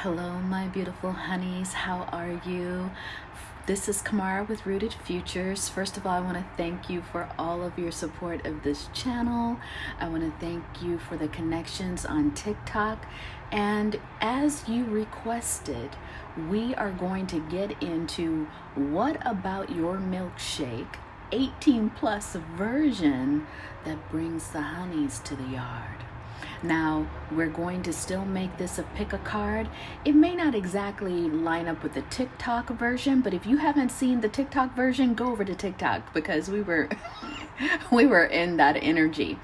Hello, my beautiful honeys. How are you? This is Kamara with Rooted Futures. First of all, I want to thank you for all of your support of this channel. I want to thank you for the connections on TikTok. And as you requested, we are going to get into what about your milkshake 18 plus version that brings the honeys to the yard. Now, we're going to still make this a pick a card. It may not exactly line up with the TikTok version, but if you haven't seen the TikTok version, go over to TikTok because we were we were in that energy.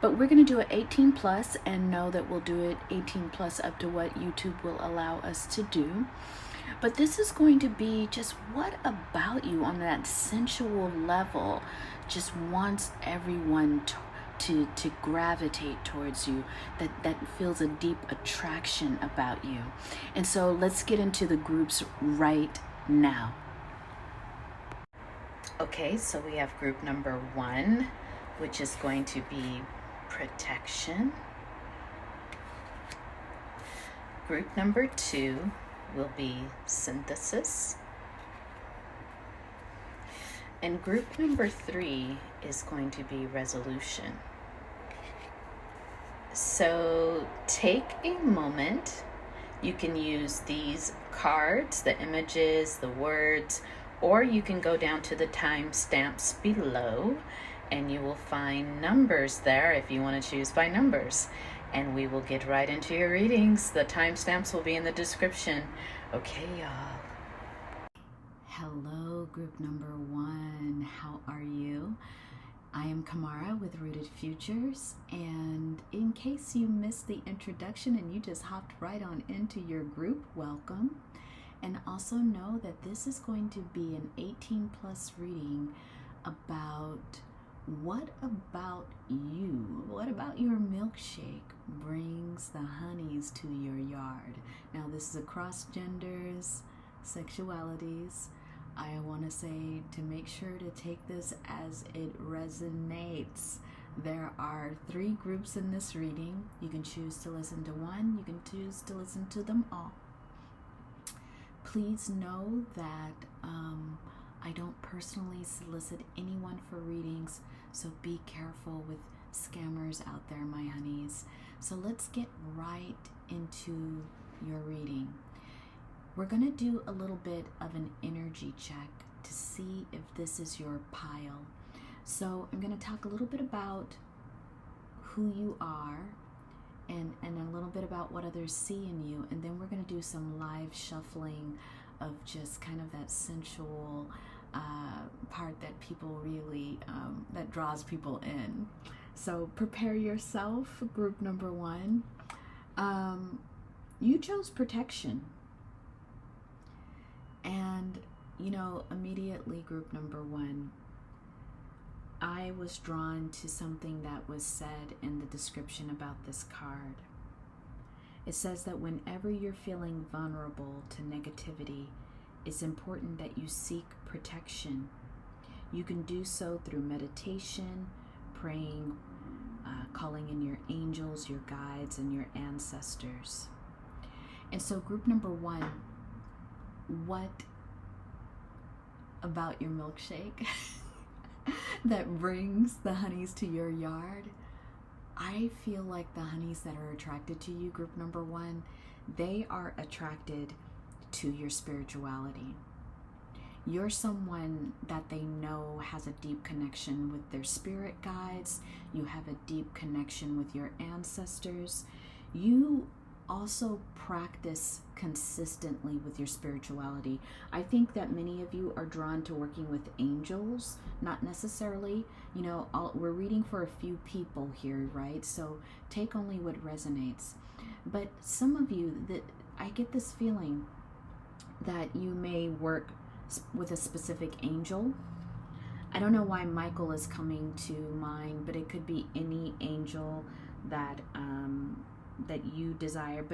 But we're going to do it 18 plus and know that we'll do it 18 plus up to what YouTube will allow us to do. But this is going to be just what about you on that sensual level just wants everyone to gravitate towards you, that feels a deep attraction about you. And so let's get into the groups right now. Okay, so we have group number 1, which is going to be protection. Group number 2 will be synthesis. And group number 3 is going to be resolution. So take a moment. You can use these cards, the images, the words, or you can go down to the timestamps below and you will find numbers there if you want to choose by numbers. And we will get right into your readings. The timestamps will be in the description. Okay, y'all. Hello, group number 1. How are you? I am Kamara with Rooted Futures, and in case you missed the introduction and you just hopped right on into your group, welcome. And also know that this is going to be an 18 plus reading about what about you, what about your milkshake brings the honeys to your yard. Now this is across genders, sexualities. I want to say to make sure to take this as it resonates. There are 3 groups in this reading. You can choose to listen to one. You can choose to listen to them all. Please know that I don't personally solicit anyone for readings, so be careful with scammers out there, my honeys. So let's get right into your reading. We're going to do a little bit of an energy check to see if this is your pile. So I'm going to talk a little bit about who you are and a little bit about what others see in you. And then we're going to do some live shuffling of just kind of that sensual part that people really, that draws people in. So prepare yourself, group number 1. You chose protection. And, immediately group number 1, I was drawn to something that was said in the description about this card. It says that whenever you're feeling vulnerable to negativity, it's important that you seek protection. You can do so through meditation, praying, calling in your angels, your guides, and your ancestors. And so group number 1, what about your milkshake that brings the honeys to your yard? I feel like the honeys that are attracted to you, group number 1, they are attracted to your spirituality. You're someone that they know has a deep connection with their spirit guides. You have a deep connection with your ancestors. You also practice consistently with your spirituality. I think that many of you are drawn to working with angels, not necessarily, we're reading for a few people here, right? So take only what resonates. But some of you, that I get this feeling that you may work with a specific angel. I don't know why Michael is coming to mind, but it could be any angel that you desire,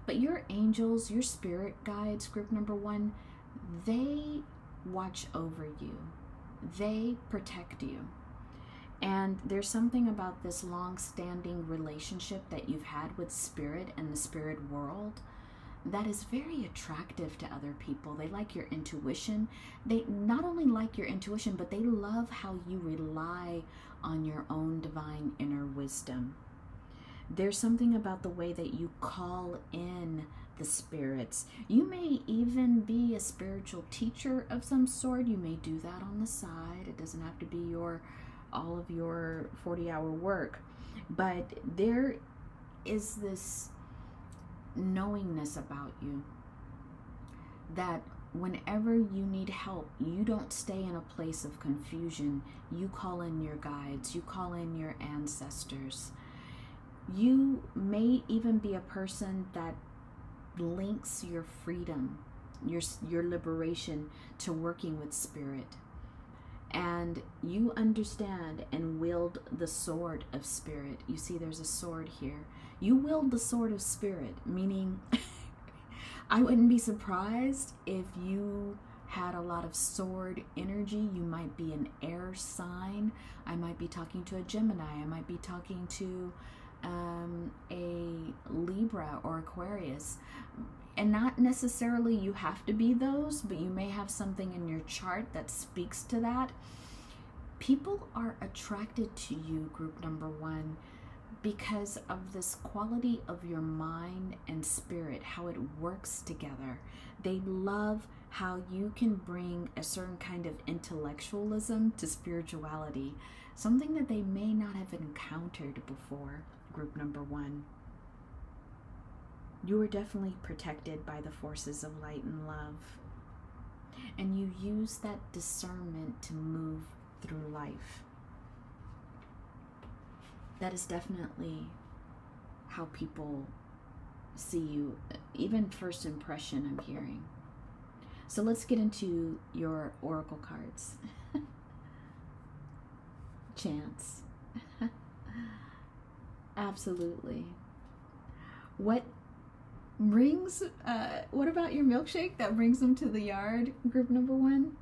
but your angels, your spirit guides, group number 1, they watch over you, they protect you. And there's something about this long-standing relationship that you've had with spirit and the spirit world that is very attractive to other people. They like your intuition. They not only like your intuition, but they love how you rely on your own divine inner wisdom. There's something about the way that you call in the spirits. You may even be a spiritual teacher of some sort. You may do that on the side. It doesn't have to be all of your 40-hour work. But there is this knowingness about you that whenever you need help, you don't stay in a place of confusion. You call in your guides. You call in your ancestors. You may even be a person that links your freedom, your liberation to working with spirit. And you understand and wield the sword of spirit. You see, there's a sword here. You wield the sword of spirit, meaning I wouldn't be surprised if you had a lot of sword energy. You might be an air sign. I might be talking to a Gemini. I might be talking to a Libra or Aquarius. And not necessarily you have to be those, but you may have something in your chart that speaks to that. People are attracted to you, group number one, because of this quality of your mind and spirit, how it works together. They love how you can bring a certain kind of intellectualism to spirituality, something that they may not have encountered before, group number one. You are definitely protected by the forces of light and love. And you use that discernment to move through life. That is definitely how people see you, even first impression I'm hearing. So let's get into your oracle cards. Chance. Absolutely. What about your milkshake that brings them to the yard, group number one?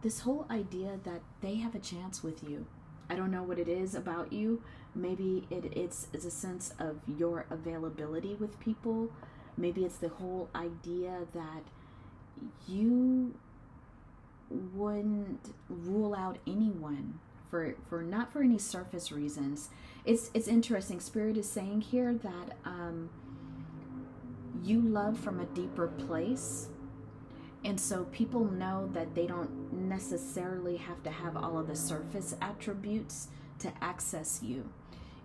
This whole idea that they have a chance with you. I don't know what it is about you. Maybe it's a sense of your availability with people. Maybe it's the whole idea that you wouldn't rule out anyone for not for any surface reasons. It's interesting. Spirit is saying here that you love from a deeper place. And so people know that they don't necessarily have to have all of the surface attributes to access you.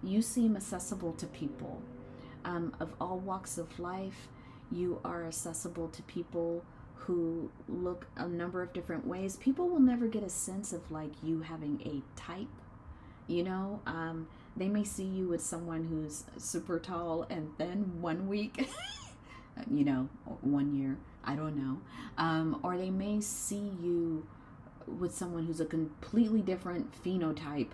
You seem accessible to people of all walks of life. You are accessible to people who look a number of different ways. People will never get a sense of like you having a type, you know. They may see you with someone who's super tall and thin 1 week, 1 year, I don't know. Or they may see you with someone who's a completely different phenotype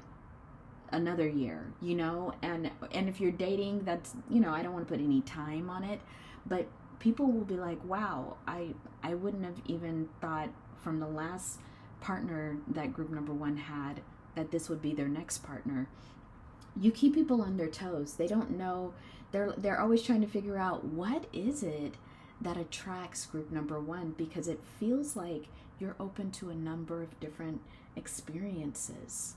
another year, and if you're dating, that's, I don't want to put any time on it, but people will be like, wow, I wouldn't have even thought from the last partner that group number one had that this would be their next partner. You keep people on their toes. They don't know. They're always trying to figure out what is it that attracts group number one, because it feels like you're open to a number of different experiences.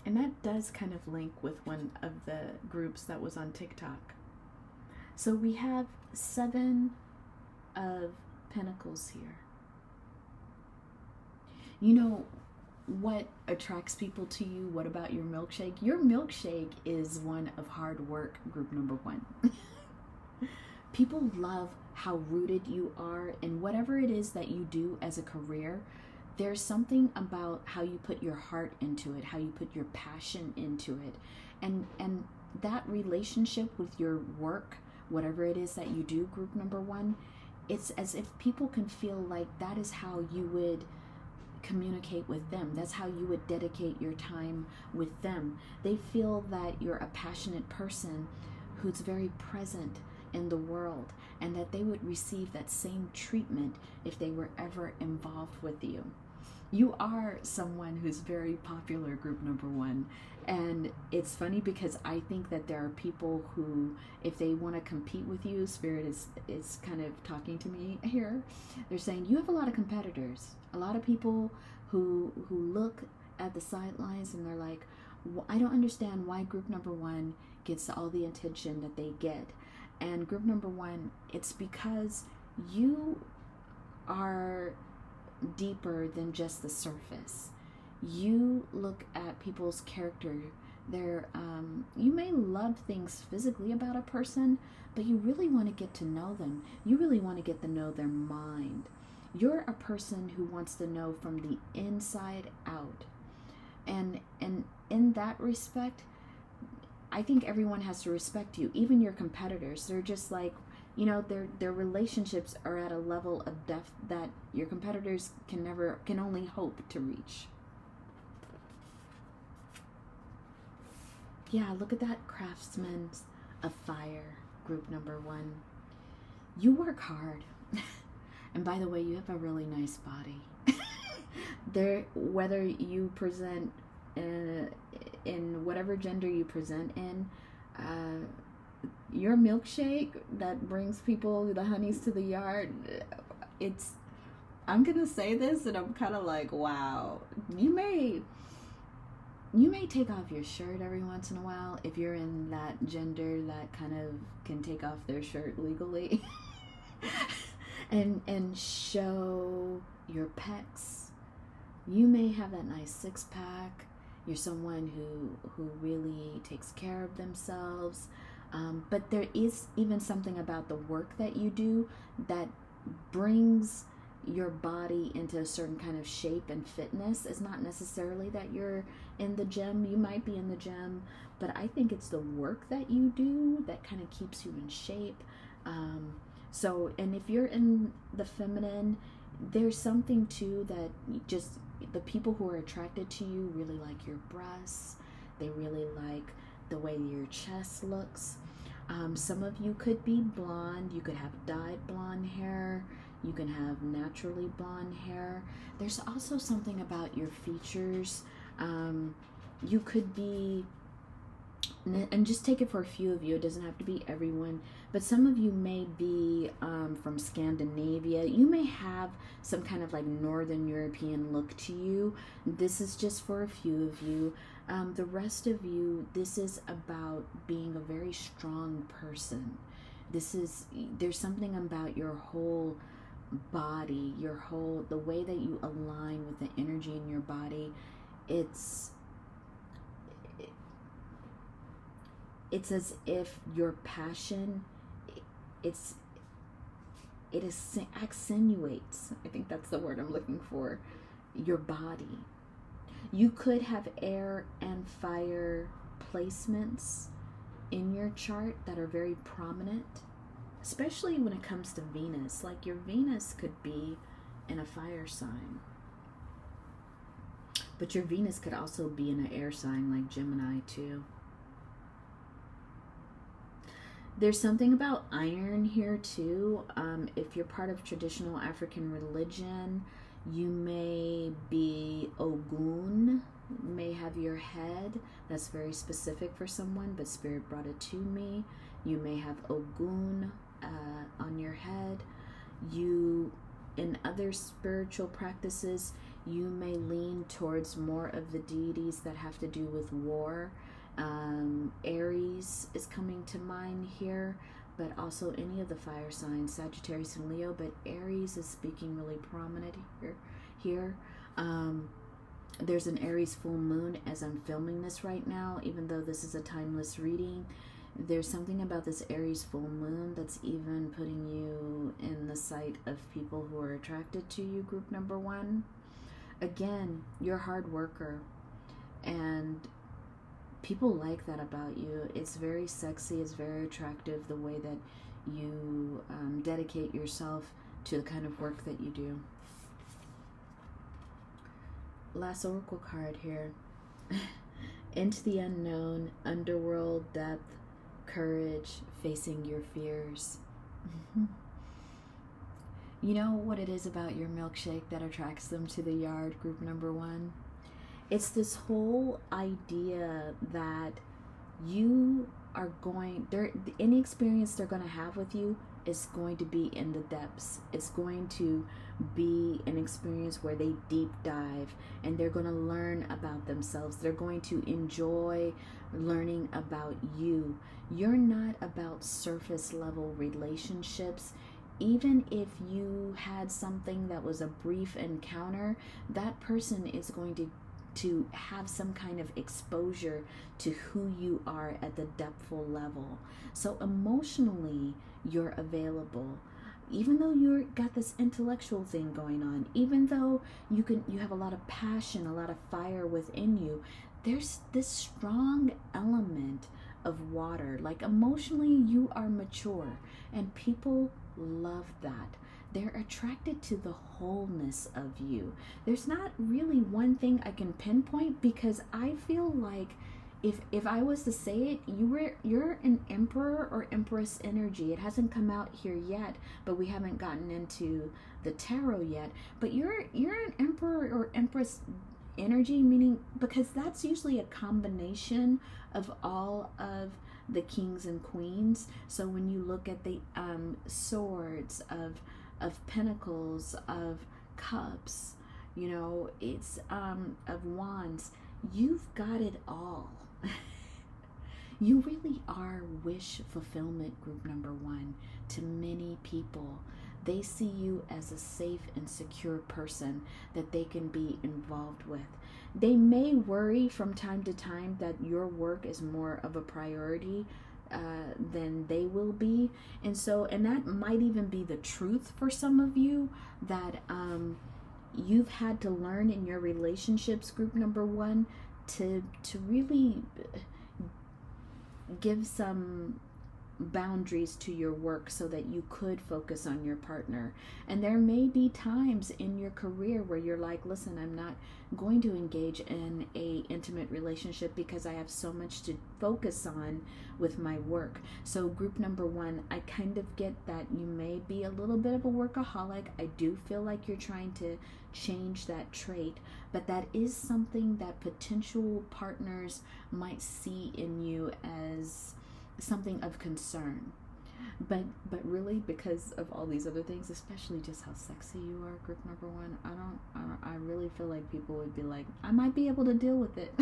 And that does kind of link with one of the groups that was on TikTok. So we have 7 of Pentacles here. You know what attracts people to you? What about your milkshake? Your milkshake is one of hard work, group number one. People love how rooted you are in whatever it is that you do as a career. There's something about how you put your heart into it, how you put your passion into it. And that relationship with your work, whatever it is that you do, group number one, it's as if people can feel like that is how you would communicate with them. That's how you would dedicate your time with them. They feel that you're a passionate person who's very present in the world, and that they would receive that same treatment if they were ever involved with you. You are someone who's very popular, group number one. And it's funny because I think that there are people who, if they want to compete with you, Spirit is kind of talking to me here. They're saying you have a lot of competitors, a lot of people who look at the sidelines and they're like, I don't understand why group number one gets all the attention that they get. And group number one, it's because you are deeper than just the surface. You look at people's character. You may love things physically about a person, but you really want to get to know them. You really want to get to know their mind. You're a person who wants to know from the inside out. And in that respect, I think everyone has to respect you, even your competitors. They're just like, their relationships are at a level of depth that your competitors can only hope to reach. Yeah, look at that, craftsman of fire, group number one. You work hard. And by the way, you have a really nice body. Whether you present in whatever gender you present in, your milkshake that brings people, the honeys, to the yard, I'm gonna say this and I'm kind of like, wow, you may take off your shirt every once in a while if you're in that gender that kind of can take off their shirt legally. and show your pecs. You may have that nice six-pack. You're someone who really takes care of themselves. But there is even something about the work that you do that brings your body into a certain kind of shape and fitness. It's not necessarily that you're in the gym. You might be in the gym, but I think it's the work that you do that kind of keeps you in shape. And if you're in the feminine, there's something too that just the people who are attracted to you really like your breasts. They really like the way your chest looks. Some of you could be blonde. You could have dyed blonde hair. You can have naturally blonde hair. There's also something about your features. You could be, and just take it for a few of you, it doesn't have to be everyone, but some of you may be from Scandinavia. You may have some kind of like Northern European look to you. This is just for a few of you. The rest of you, this is about being a very strong person. There's something about your whole body, the way that you align with the energy in your body. It's as if your passion, it accentuates, I think that's the word I'm looking for, your body. You could have air and fire placements in your chart that are very prominent, especially when it comes to Venus. Like your Venus could be in a fire sign, but your Venus could also be in an air sign like Gemini too. There's something about iron here too. If you're part of traditional African religion, you may be Ogun, may have your head. That's very specific for someone, but Spirit brought it to me. You may have Ogun on your head. In other spiritual practices, you may lean towards more of the deities that have to do with war. Aries is coming to mind here, but also any of the fire signs, Sagittarius and Leo, but Aries is speaking really prominent here. There's an Aries full moon as I'm filming this right now, even though this is a timeless reading. There's something about this Aries full moon that's even putting you in the sight of people who are attracted to you, group number one. Again, you're a hard worker, and people like that about you. It's very sexy, it's very attractive, the way that you dedicate yourself to the kind of work that you do. Last oracle card here. Into the unknown, underworld, depth, courage, facing your fears. You know what it is about your milkshake that attracts them to the yard, group number one? It's this whole idea that you are going there, any experience they're going to have with you is going to be in the depths. It's going to be an experience where they deep dive and they're going to learn about themselves. They're going to enjoy learning about you. You're not about surface level relationships. Even if you had something that was a brief encounter, that person is going to have some kind of exposure to who you are at the depthful level. So emotionally, you're available. Even though you got this intellectual thing going on, even though you have a lot of passion, a lot of fire within you, there's this strong element of water. Like emotionally, you are mature, and people love that. They're attracted to the wholeness of you. There's not really one thing I can pinpoint, because I feel like if I was to say it, you're an emperor or empress energy. It hasn't come out here yet, but we haven't gotten into the tarot yet. But you're an emperor or empress energy, meaning, because that's usually a combination of all of the kings and queens. So when you look at the swords, of pentacles, of cups, it's of wands, you've got it all. You really are wish fulfillment, group number one, to many people. They see you as a safe and secure person that they can be involved with. They may worry from time to time that your work is more of a priority than they will be. And that might even be the truth for some of you, that you've had to learn in your relationships, group number one, to really give some boundaries to your work so that you could focus on your partner. And there may be times in your career where you're like, listen, I'm not going to engage in a intimate relationship because I have so much to focus on with my work. So group number one, I kind of get that you may be a little bit of a workaholic. I do feel like you're trying to change that trait, but that is something that potential partners might see in you as something of concern. But really, because of all these other things, especially just how sexy you are, group number one, I really feel like people would be like, I might be able to deal with it.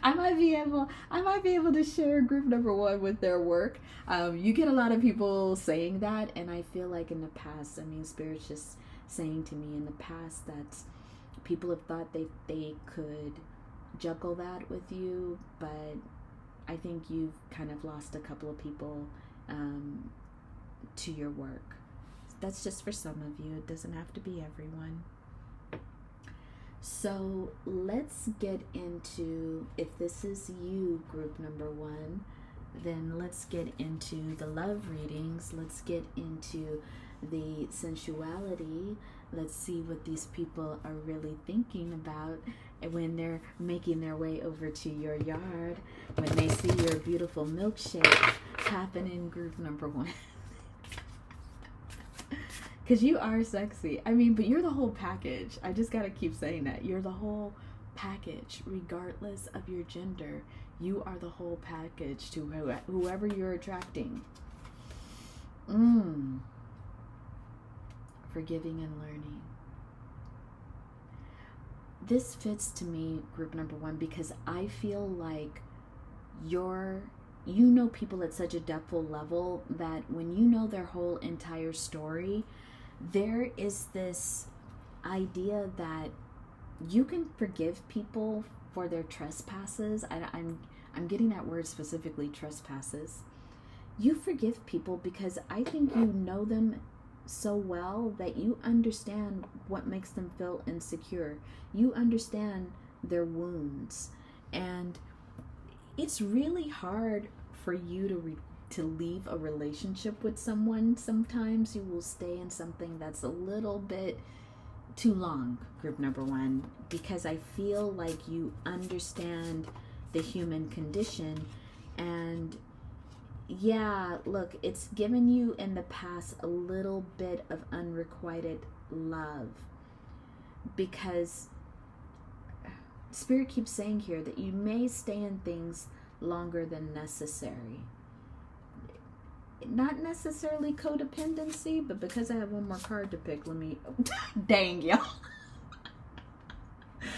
I might be able to share group number one with their work. You get a lot of people saying that, and I feel like in the past, Spirit's just saying to me in the past that people have thought they could juggle that with you, but I think you've kind of lost a couple of people to your work. That's just for some of you. It doesn't have to be everyone. So let's get into, if this is you, group number one, then let's get into the love readings. Let's get into the sensuality. Let's see what these people are really thinking about when they're making their way over to your yard, when they see your beautiful milkshake happening, group number one. Because you are sexy. But you're the whole package. I just gotta keep saying that. You're the whole package, regardless of your gender. You are the whole package to whoever you're attracting. Forgiving and learning. This fits to me, group number one, because I feel like you know people at such a depthful level that when you know their whole entire story, there is this idea that you can forgive people for their trespasses. I'm getting that word specifically, trespasses. You forgive people because I think you know them so well that you understand what makes them feel insecure. You understand their wounds, and it's really hard for you to leave a relationship with someone. Sometimes you will stay in something that's a little bit too long, group number one, because I feel like you understand the human condition, and yeah, look, it's given you in the past a little bit of unrequited love, because Spirit keeps saying here that you may stay in things longer than necessary. Not necessarily codependency, but because I have one more card to pick, let me... Dang, y'all.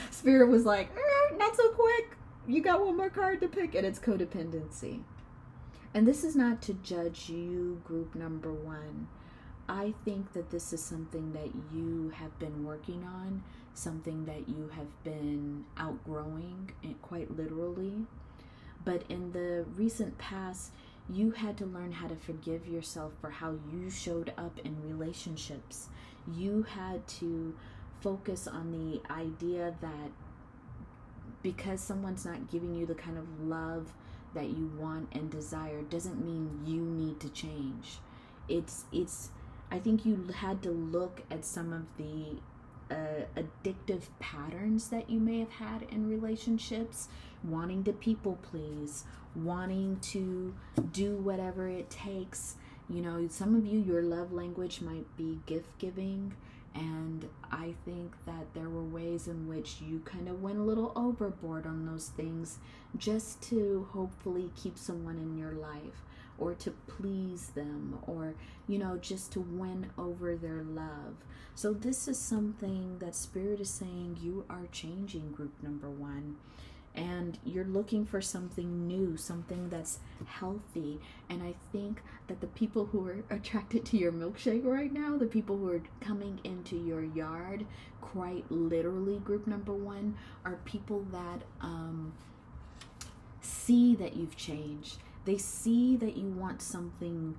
Spirit was like, not so quick. You got one more card to pick, and it's codependency. And this is not to judge you, group number one. I think that this is something that you have been working on, something that you have been outgrowing, quite literally. But in the recent past, you had to learn how to forgive yourself for how you showed up in relationships. You had to focus on the idea that because someone's not giving you the kind of love that you want and desire doesn't mean you need to change. I think you had to look at some of the addictive patterns that you may have had in relationships, wanting to people please, wanting to do whatever it takes. You know, some of you, your love language might be gift giving, and I think that there were ways in which you kind of went a little overboard on those things just to hopefully keep someone in your life, or to please them, or, you know, just to win over their love. So this is something that Spirit is saying you are changing, group number one. And you're looking for something new, something that's healthy. And I think that the people who are attracted to your milkshake right now, the people who are coming into your yard, quite literally, group number one, are people that see that you've changed. They see that you want something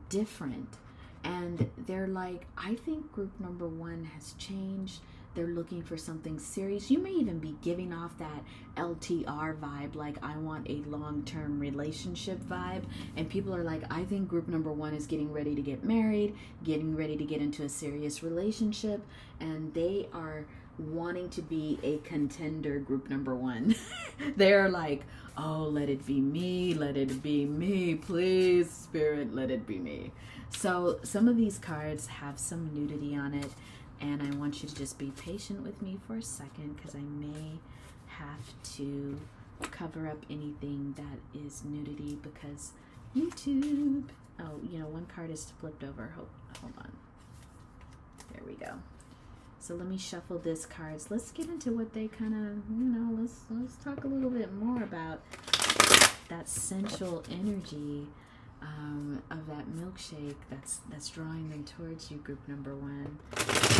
different. And they're like, I think group number one has changed. They're looking for something serious. You may even be giving off that LTR vibe, like I want a long-term relationship vibe. And people are like, I think group number one is getting ready to get married, getting ready to get into a serious relationship. And they are wanting to be a contender, group number one. They're like, oh, let it be me, please, Spirit, let it be me. So some of these cards have some nudity on it. And I want you to just be patient with me for a second, because I may have to cover up anything that is nudity, because YouTube. Oh, you know, one card is flipped over. Hold on. There we go. So let me shuffle this cards. Let's get into what they kind of, you know, let's talk a little bit more about that sensual energy of that milkshake that's drawing them towards you, group number one.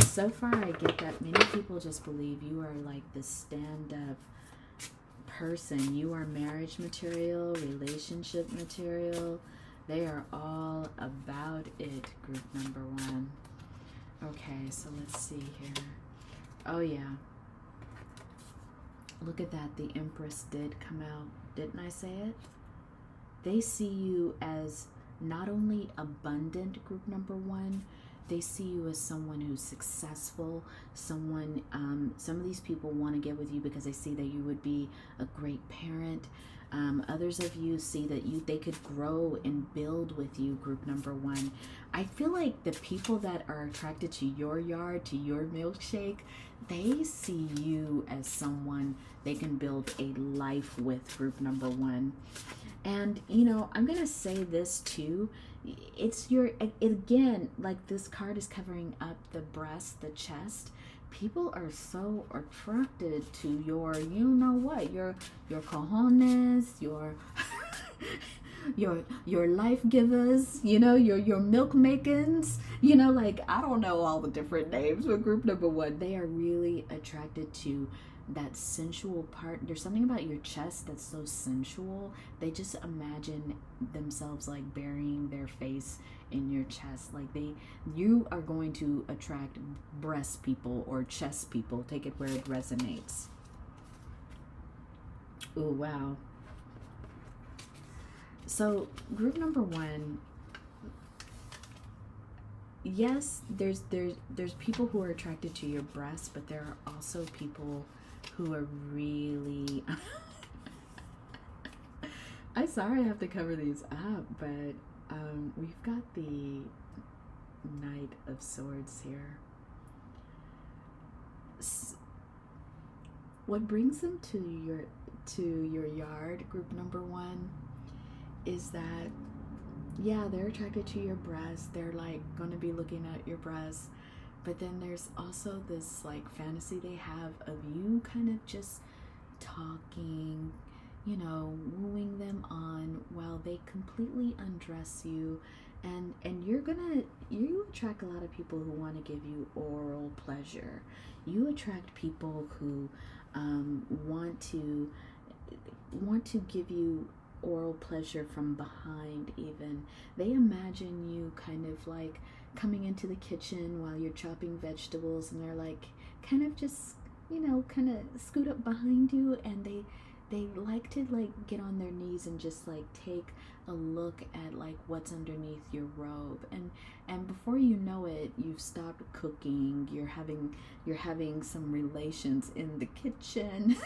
So far, I get that many people just believe you are like the stand-up person. You are marriage material, relationship material. They are all about it, group number one. Okay, so let's see here. Oh yeah. Look at that. The Empress did come out. Didn't I say it? They see you as not only abundant, group number one, they see you as someone who's successful, someone, some of these people want to get with you because they see that you would be a great parent. Others of you see that they could grow and build with you, group number one. I feel like the people that are attracted to your yard, to your milkshake, they see you as someone they can build a life with, group number one. And, you know, I'm going to say this too. It's again, like this card is covering up the breast, the chest. People are so attracted to your, you know what, your cojones, your life givers, you know, your milk makings, you know, like, I don't know all the different names, but group number one, they are really attracted to that sensual part. There's something about your chest that's so sensual. They just imagine themselves like burying their face in your chest. Like you are going to attract breast people or chest people. Take it where it resonates. Oh, wow. So group number one, yes, there's people who are attracted to your breasts, but there are also people who are really I'm sorry I have to cover these up, but we've got the Knight of Swords here. What brings them to your yard, group number one, is that, yeah, they're attracted to your breasts. They're like going to be looking at your breasts. But then there's also this like fantasy they have of you kind of just talking, you know, wooing them on while they completely undress you. And you attract a lot of people who want to give you oral pleasure. You attract people who want to give you oral pleasure from behind. Even they imagine you kind of like coming into the kitchen while you're chopping vegetables, and they're like kind of just, you know, kind of scoot up behind you, and they like to like get on their knees and just like take a look at like what's underneath your robe, and before you know it, you've stopped cooking, you're having some relations in the kitchen.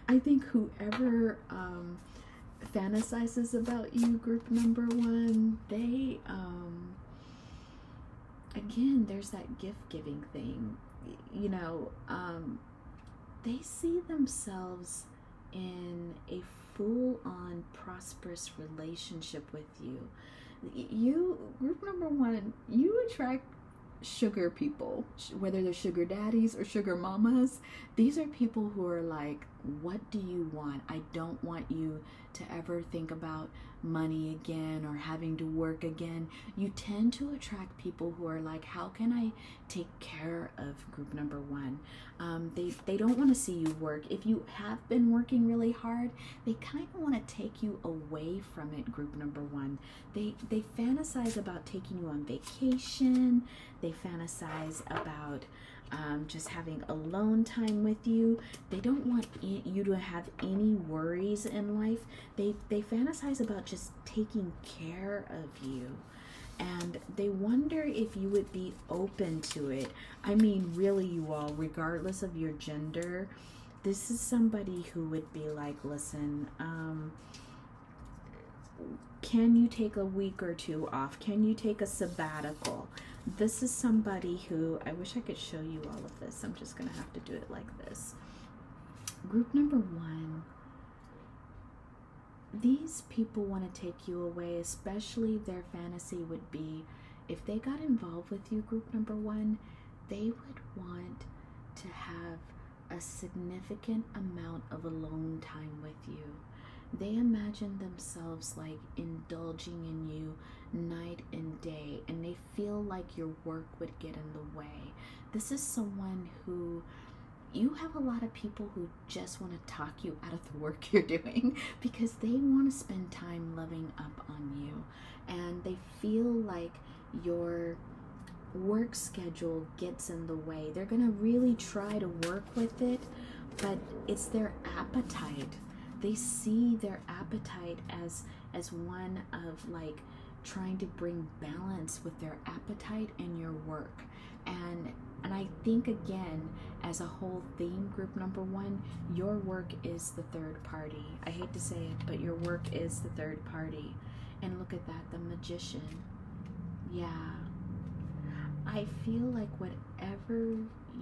I think whoever fantasizes about you, group number one, they again, there's that gift giving thing, you know, they see themselves in a full-on prosperous relationship with you. You, group number one, you attract sugar people, whether they're sugar daddies or sugar mamas. These are people who are like, what do you want? I don't want you to ever think about money again or having to work again. You tend to attract people who are like, how can I take care of group number one? They don't want to see you work. If you have been working really hard, they kind of want to take you away from it, group number one. They fantasize about taking you on vacation. They fantasize about just having alone time with you. They don't want you to have any worries in life. They fantasize about just taking care of you. And they wonder if you would be open to it. I mean, really, you all, regardless of your gender, this is somebody who would be like, listen, can you take a week or two off? Can you take a sabbatical? This is somebody who, I wish I could show you all of this. I'm just going to have to do it like this. Group number one, these people want to take you away, especially their fantasy would be, if they got involved with you, group number one, they would want to have a significant amount of alone time with you. They imagine themselves like indulging in you night and day, and they feel like your work would get in the way. This is someone who, you have a lot of people who just want to talk you out of the work you're doing because they want to spend time loving up on you, and they feel like your work schedule gets in the way. They're going to really try to work with it, but it's their appetite. They see their appetite as one of like trying to bring balance with their appetite and your work. And I think, again, as a whole theme, group number one, your work is the third party. I hate to say it, but your work is the third party. And look at that, the Magician. Yeah. I feel like whatever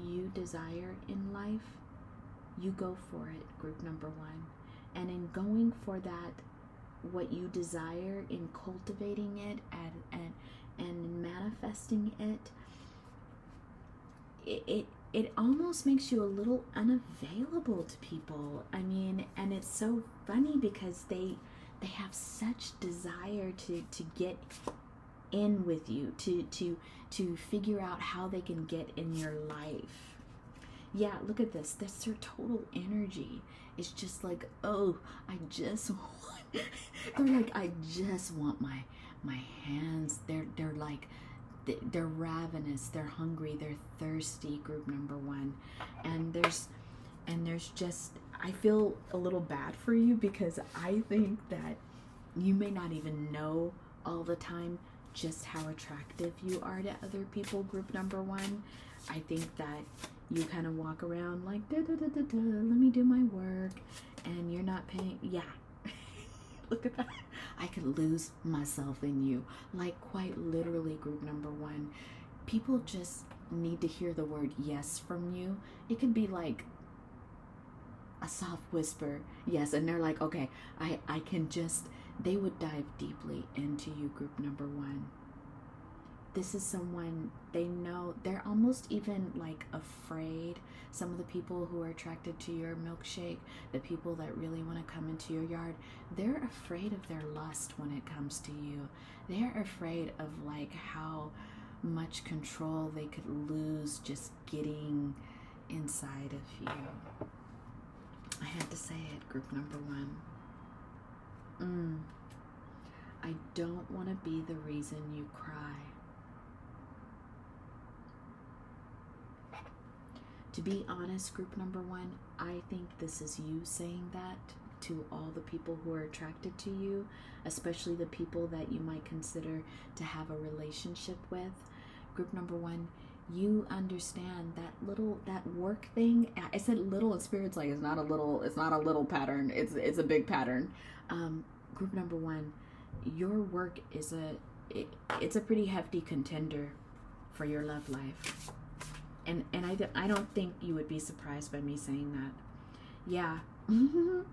you desire in life, you go for it, group number one. And in going for that, what you desire, in cultivating it and manifesting it, it almost makes you a little unavailable to people. I mean, and it's so funny because they have such desire to get in with you, to figure out how they can get in your life. Yeah, look at this. That's their total energy. It's just like, oh, I just want, they're like, I just want my hands. They're like, they're ravenous, they're hungry, they're thirsty, group number one. And there's just, I feel a little bad for you because I think that you may not even know all the time just how attractive you are to other people, group number one. I think that you kind of walk around like, let me do my work, and you're not paying. Yeah. Look at that. I could lose myself in you. Like, quite literally, group number one. People just need to hear the word yes from you. It could be like a soft whisper, yes, and they're like, okay, I can just, they would dive deeply into you, group number one. This is someone they know, they're almost even like afraid. Some of the people who are attracted to your milkshake, the people that really want to come into your yard, they're afraid of their lust when it comes to you. They're afraid of like how much control they could lose just getting inside of you. I had to say it, group number one. I don't want to be the reason you cry. To be honest, group number one, I think this is you saying that to all the people who are attracted to you, especially the people that you might consider to have a relationship with. Group number one, you understand that work thing. I said little in spirits, like it's not a little pattern. It's a big pattern. Group number one, your work is it's a pretty hefty contender for your love life. And I don't think you would be surprised by me saying that. Yeah. And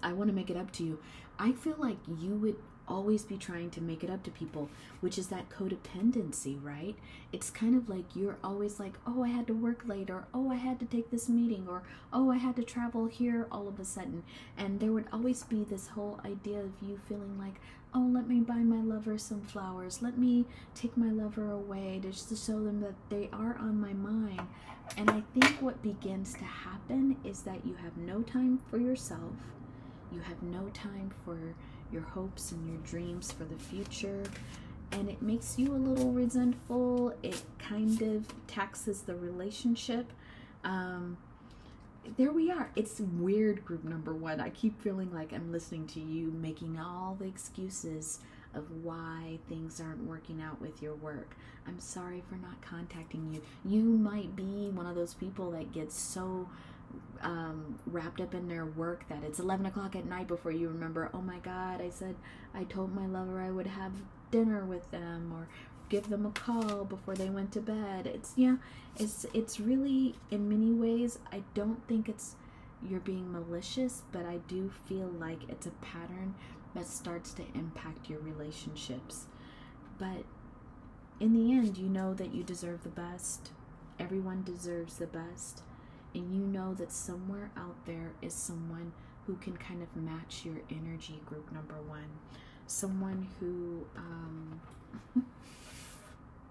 I want to make it up to you. I feel like you would always be trying to make it up to people, which is that codependency, right? It's kind of like you're always like, oh, I had to work late, or oh, I had to take this meeting, or oh, I had to travel here all of a sudden. And there would always be this whole idea of you feeling like, oh, let me buy my lover some flowers, let me take my lover away just to show them that they are on my mind. And I think what begins to happen is that you have no time for yourself, you have no time for your hopes and your dreams for the future, and it makes you a little resentful. It kind of taxes the relationship. There we are. It's weird, group number one. I keep feeling like I'm listening to you making all the excuses of why things aren't working out with your work. I'm sorry for not contacting you. You might be one of those people that gets so wrapped up in their work that it's 11 o'clock at night before you remember, oh my God, I told my lover I would have dinner with them or give them a call before they went to bed. It's really, in many ways, I don't think you're being malicious, but I do feel like it's a pattern that starts to impact your relationships. But in the end, you know that you deserve the best. Everyone deserves the best. And you know that somewhere out there is someone who can kind of match your energy, group number one. Someone who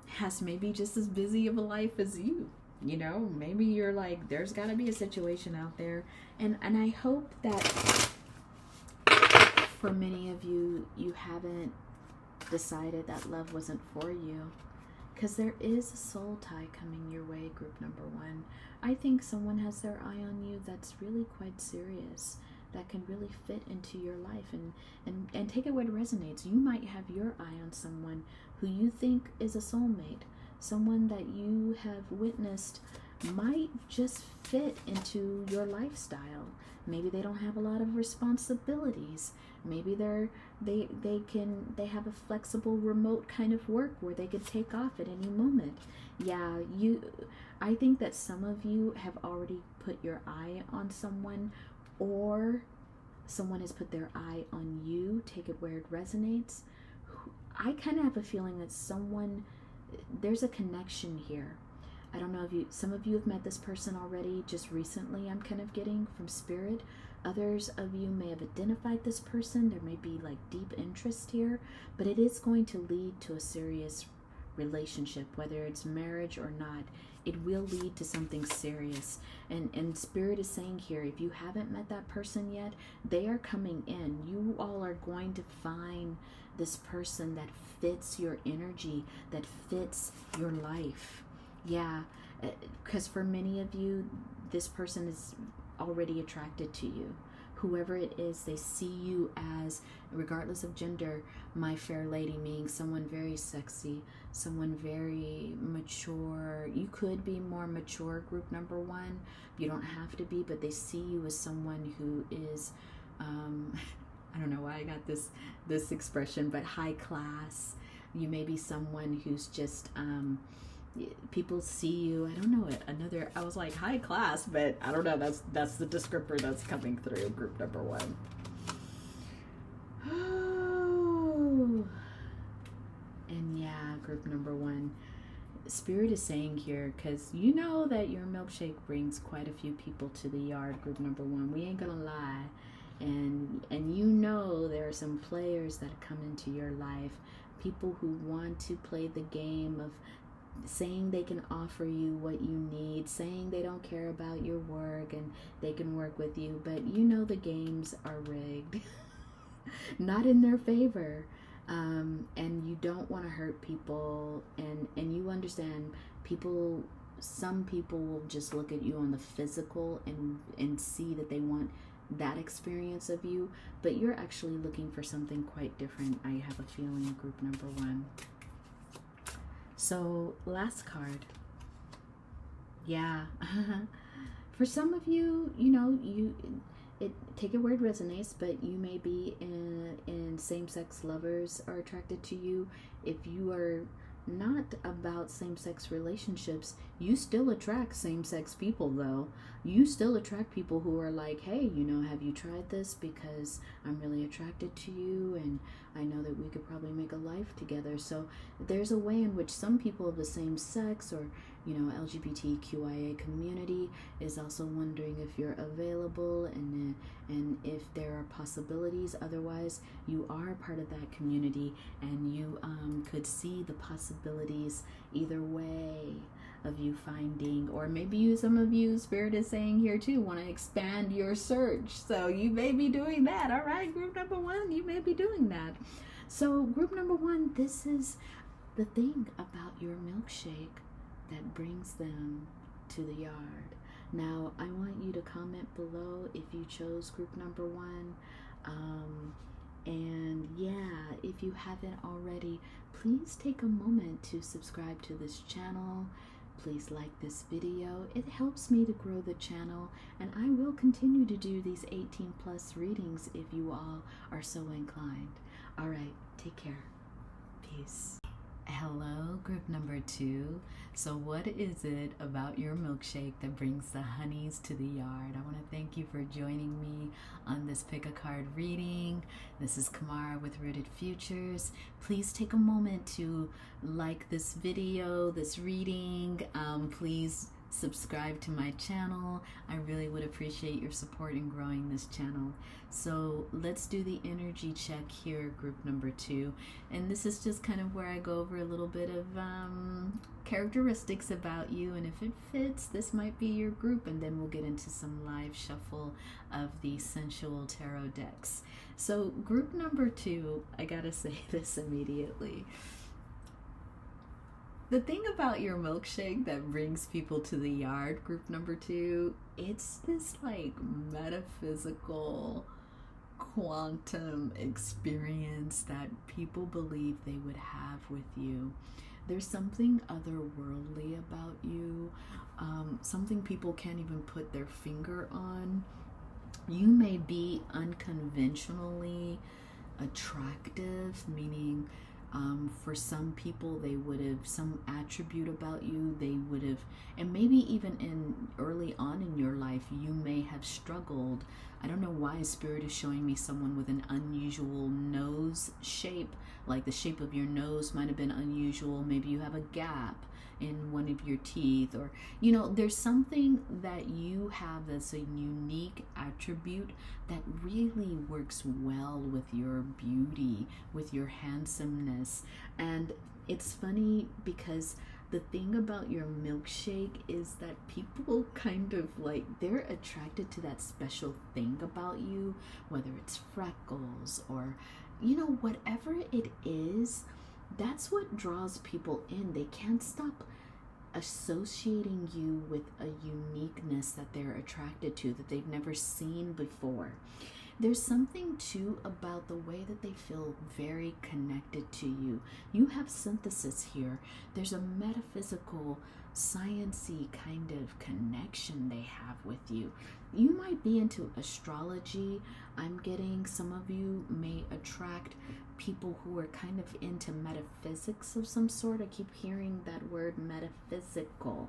has maybe just as busy of a life as you. You know, maybe you're like, there's got to be a situation out there. And I hope that for many of you, you haven't decided that love wasn't for you. Because there is a soul tie coming your way, group number one. I think someone has their eye on you that's really quite serious, that can really fit into your life, and take it where it resonates. You might have your eye on someone who you think is a soulmate, someone that you have witnessed might just fit into your lifestyle. Maybe they don't have a lot of responsibilities. Maybe they have a flexible remote kind of work where they could take off at any moment. Yeah, I think that some of you have already put your eye on someone, or someone has put their eye on you. Take it where it resonates. I kind of have a feeling that there's a connection here. I don't know if some of you have met this person already just recently, I'm kind of getting from spirit. Others of you may have identified this person. There may be like deep interest here, but it is going to lead to a serious relationship, whether it's marriage or not. It will lead to something serious. And spirit is saying here, if you haven't met that person yet, they are coming in. You all are going to find this person that fits your energy, that fits your life. Yeah, because for many of you, this person is already attracted to you. Whoever it is, they see you as, regardless of gender, my fair lady, meaning someone very sexy, someone very mature. You could be more mature, group number one. You don't have to be, but they see you as someone who is I don't know why I got this expression, but high class. You may be someone who's just people see you. I don't know another. I was like high class, but I don't know. That's the descriptor that's coming through. Group number one. Oh, and yeah, group number one. Spirit is saying here, because you know that your milkshake brings quite a few people to the yard. Group number one. We ain't gonna lie. And you know there are some players that come into your life, people who want to play the game of saying they can offer you what you need, saying they don't care about your work and they can work with you, but you know the games are rigged, not in their favor, and you don't want to hurt people, and you understand people. Some people will just look at you on the physical and see that they want that experience of you, but you're actually looking for something quite different. I have a feeling, group number one. So last card. Yeah. For some of you, you know, take it where it resonates, but you may be in same-sex lovers are attracted to you. If you are not about same-sex relationships, you still attract same-sex people, though. You still attract people who are like, hey, you know, have you tried this, because I'm really attracted to you and I know that we could probably make a life together. So there's a way in which some people of the same sex, or you know, LGBTQIA community is also wondering if you're available and if there are possibilities. Otherwise, you are part of that community, and you could see the possibilities either way of you finding, or maybe some of you, Spirit is saying here too, want to expand your search. So you may be doing that. All right, group number one, you may be doing that. So group number one, this is the thing about your milkshake that brings them to the yard. Now, I want you to comment below if you chose group number one. And yeah, if you haven't already, please take a moment to subscribe to this channel. Please like this video. It helps me to grow the channel, and I will continue to do these 18 plus readings if you all are so inclined. All right, take care. Peace. Hello, group number two. So what is it about your milkshake that brings the honeys to the yard? I want to thank you for joining me on this pick a card reading. This is Kamara with Rooted Futures. Please take a moment to like this video, this reading. Please subscribe to my channel. I really would appreciate your support in growing this channel. So let's do the energy check here, group number two. And this is just kind of where I go over a little bit of characteristics about you, and if it fits, this might be your group, and then we'll get into some live shuffle of the sensual tarot decks. So group number two, I gotta say this immediately. The thing about your milkshake that brings people to the yard, group number two, it's this like metaphysical quantum experience that people believe they would have with you. There's something otherworldly about you, something people can't even put their finger on. You may be unconventionally attractive, meaning for some people, they would have some attribute about you, they would have, and maybe even in early on in your life, you may have struggled. I don't know why Spirit is showing me someone with an unusual nose shape, like the shape of your nose might have been unusual. Maybe you have a gap in one of your teeth, or you know, there's something that you have that's a unique attribute that really works well with your beauty, with your handsomeness. And it's funny because the thing about your milkshake is that people kind of like, they're attracted to that special thing about you, whether it's freckles or, you know, whatever it is. That's what draws people in. They can't stop associating you with a uniqueness that they're attracted to, that they've never seen before. There's something too about the way that they feel very connected to you. You have synthesis here. There's a metaphysical, science-y kind of connection they have with you. You might be into astrology. I'm getting some of you may attract people who are kind of into metaphysics of some sort. I keep hearing that word, metaphysical.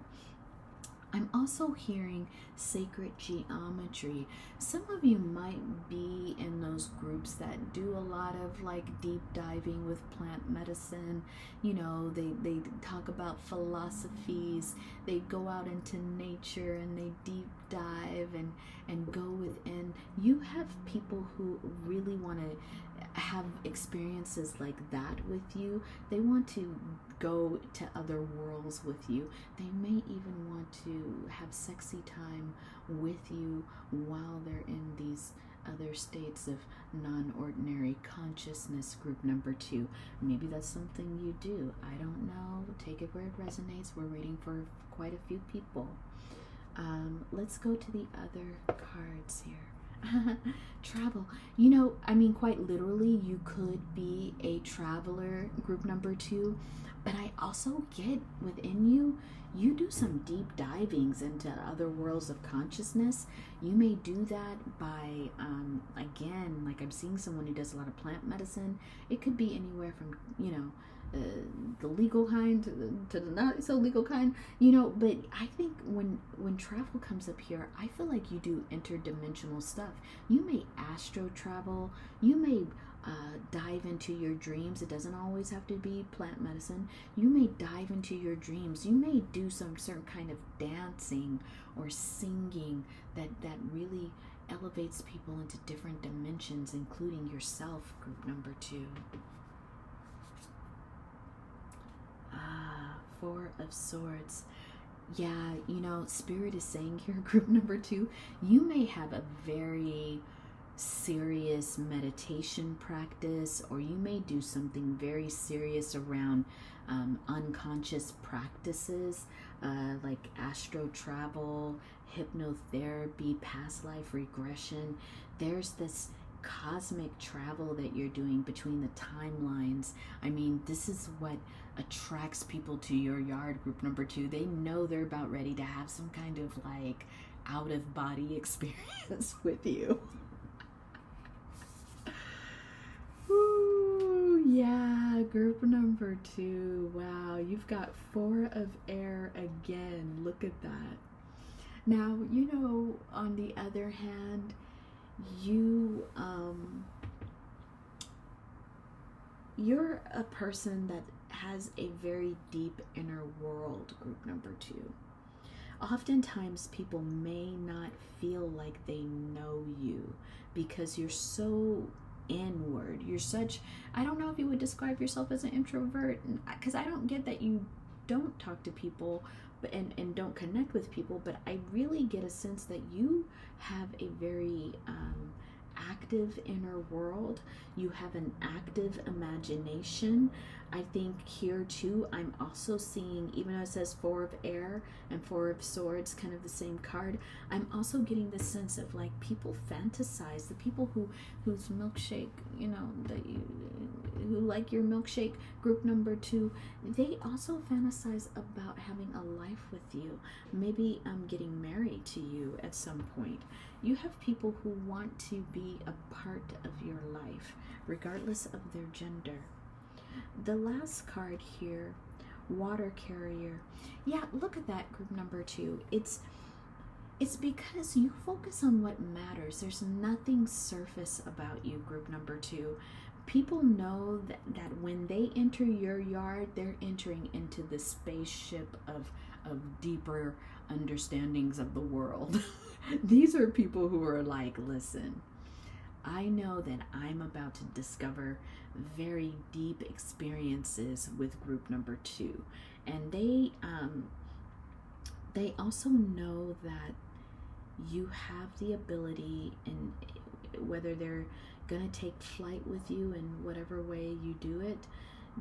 I'm also hearing sacred geometry. Some of you might be in those groups that do a lot of like deep diving with plant medicine. You know, they talk about philosophies. They go out into nature and they deep dive and go within. You have people who really want to have experiences like that with you. They want to go to other worlds with you. They may even want to have sexy time with you while they're in these other states of non-ordinary consciousness. Group number 2. Maybe that's something you do. I don't know. Take it where it resonates. We're reading for quite a few people. Let's go to the other cards here. Travel. You know, I mean, quite literally, you could be a traveler, group number 2, but I also get within you, you do some deep divings into other worlds of consciousness. You may do that by, again, like I'm seeing someone who does a lot of plant medicine. It could be anywhere from, you know, the legal kind to the not so legal kind, you know. But I think when travel comes up here, I feel like you do interdimensional stuff. You may astro travel. You may dive into your dreams. It doesn't always have to be plant medicine. You may dive into your dreams. You may do some certain kind of dancing or singing that really elevates people into different dimensions, including yourself, group number 2. 4 of Swords. Yeah, you know, Spirit is saying here, group number 2, you may have a very serious meditation practice, or you may do something very serious around unconscious practices, like astro travel, hypnotherapy, past life regression. There's this cosmic travel that you're doing between the timelines. I mean, this is what attracts people to your yard, group number 2. They know they're about ready to have some kind of like out of body experience with you. Ooh, yeah, group number 2. Wow, you've got 4 of air again. Look at that. Now, you know, on the other hand, you're a person that has a very deep inner world, group number 2. Oftentimes people may not feel like they know you because you're so inward. You're such, I don't know if you would describe yourself as an introvert, because I don't get that you don't talk to people and don't connect with people, but I really get a sense that you have a very active inner world. You have an active imagination. I think here too, I'm also seeing, even though it says 4 of air and 4 of swords, kind of the same card, I'm also getting this sense of like people fantasize, the people whose milkshake, you know, who like your milkshake, group number 2, they also fantasize about having a life with you, maybe getting married to you at some point. You have people who want to be a part of your life, regardless of their gender. The last card here, water carrier. Yeah, look at that, group number 2. It's because you focus on what matters. There's nothing surface about you, group number 2. People know that when they enter your yard, they're entering into the spaceship of deeper understandings of the world. These are people who are like, listen, I know that I'm about to discover very deep experiences with group number 2. And they also know that you have the ability, and whether they're gonna take flight with you in whatever way you do it,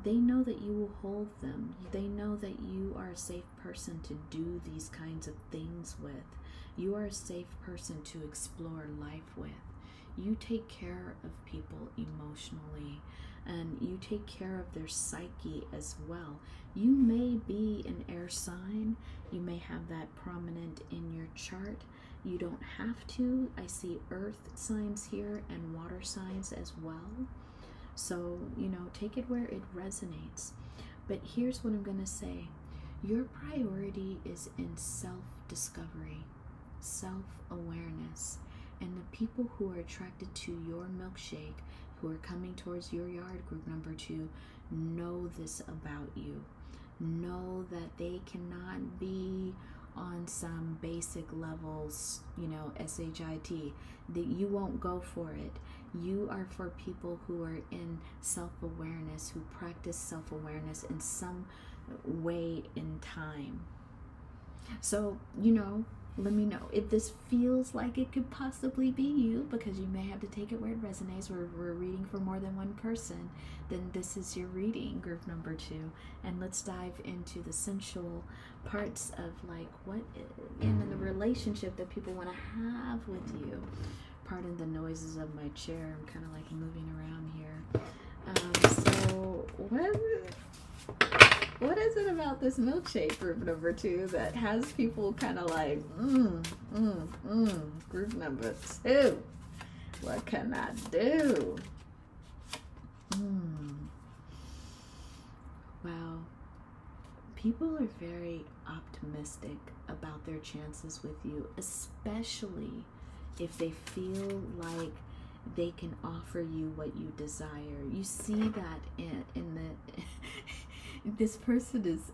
they know that you will hold them. They know that you are a safe person to do these kinds of things with. You are a safe person to explore life with. You take care of people emotionally, and you take care of their psyche as well. You may be an air sign. You may have that prominent in your chart. You don't have to. I see earth signs here and water signs as well. So, take it where it resonates. But here's what I'm going to say. Your priority is in self-discovery, self-awareness. And the people who are attracted to your milkshake, who are coming towards your yard, group number 2, know this about you. Know that they cannot be on some basic levels, SHIT, that you won't go for it. You are for people who are in self-awareness, who practice self-awareness in some way in time. So, let me know if this feels like it could possibly be you, because you may have to take it where it resonates. We're reading for more than one person. Then this is your reading, group number 2. And let's dive into the sensual parts of what in the relationship that people want to have with you. Pardon the noises of my chair. I'm kind of moving around here. So what is it about this milkshake, group number 2, that has people kind of group number 2? What can I do? Well, people are very optimistic about their chances with you, especially if they feel like they can offer you what you desire. You see that in the this person is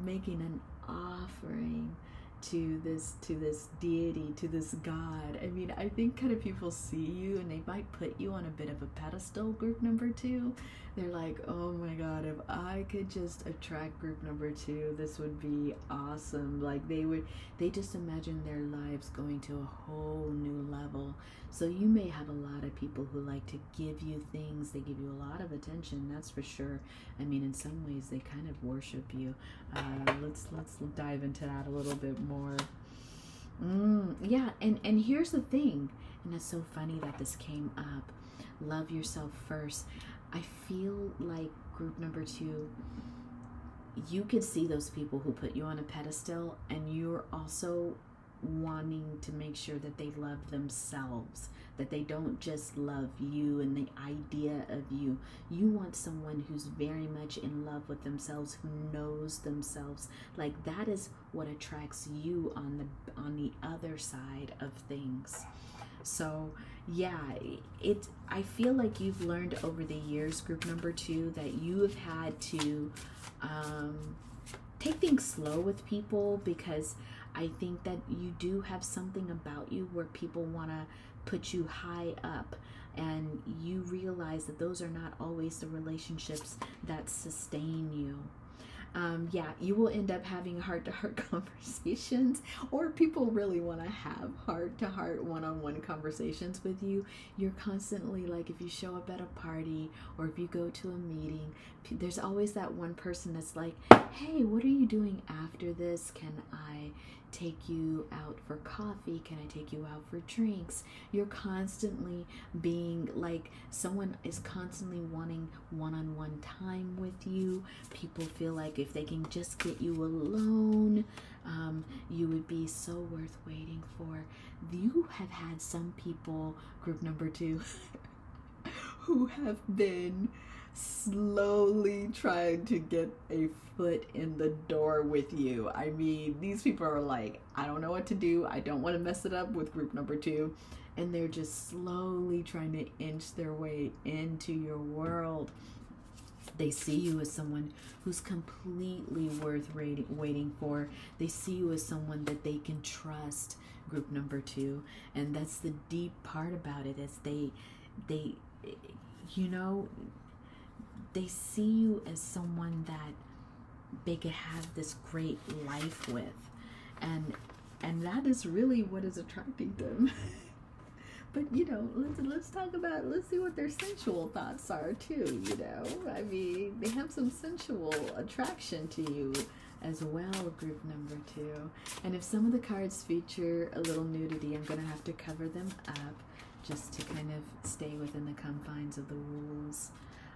making an offering to this deity, to this God. I mean, I think kind of people see you and they might put you on a bit of a pedestal, group number 2. They're like, oh my God, if I could just attract group number 2, this would be awesome. They just imagine their lives going to a whole new level. So you may have a lot of people who like to give you things. They give you a lot of attention, that's for sure. I mean, in some ways, they kind of worship you. Let's dive into that a little bit more. Yeah, and here's the thing, and it's so funny that this came up. Love yourself first. I feel like group number 2, you can see those people who put you on a pedestal, and you're also wanting to make sure that they love themselves, that they don't just love you and the idea of you. You want someone who's very much in love with themselves, who knows themselves. That is what attracts you on the other side of things. So yeah, I feel like you've learned over the years, group number 2, that you have had to take things slow with people, because I think that you do have something about you where people want to put you high up, and you realize that those are not always the relationships that sustain you. You will end up having heart-to-heart conversations, or people really want to have heart-to-heart, one-on-one conversations with you. You're constantly if you show up at a party or if you go to a meeting, there's always that one person that's like, hey, what are you doing after this? Can I take you out for coffee? Can I take you out for drinks? You're constantly being someone is constantly wanting one-on-one time with you. People feel like if they can just get you alone, you would be so worth waiting for. You have had some people, group number 2, who have been slowly trying to get a foot in the door with you. I mean, these people are like, I don't know what to do. I don't want to mess it up with group number 2. And they're just slowly trying to inch their way into your world. They see you as someone who's completely worth waiting for. They see you as someone that they can trust, group number 2. And that's the deep part about it, is they see you as someone that they could have this great life with. And that is really what is attracting them. But, let's see what their sensual thoughts are too, I mean, they have some sensual attraction to you as well, group number 2. And if some of the cards feature a little nudity, I'm going to have to cover them up. just to kind of stay within the confines of the rules.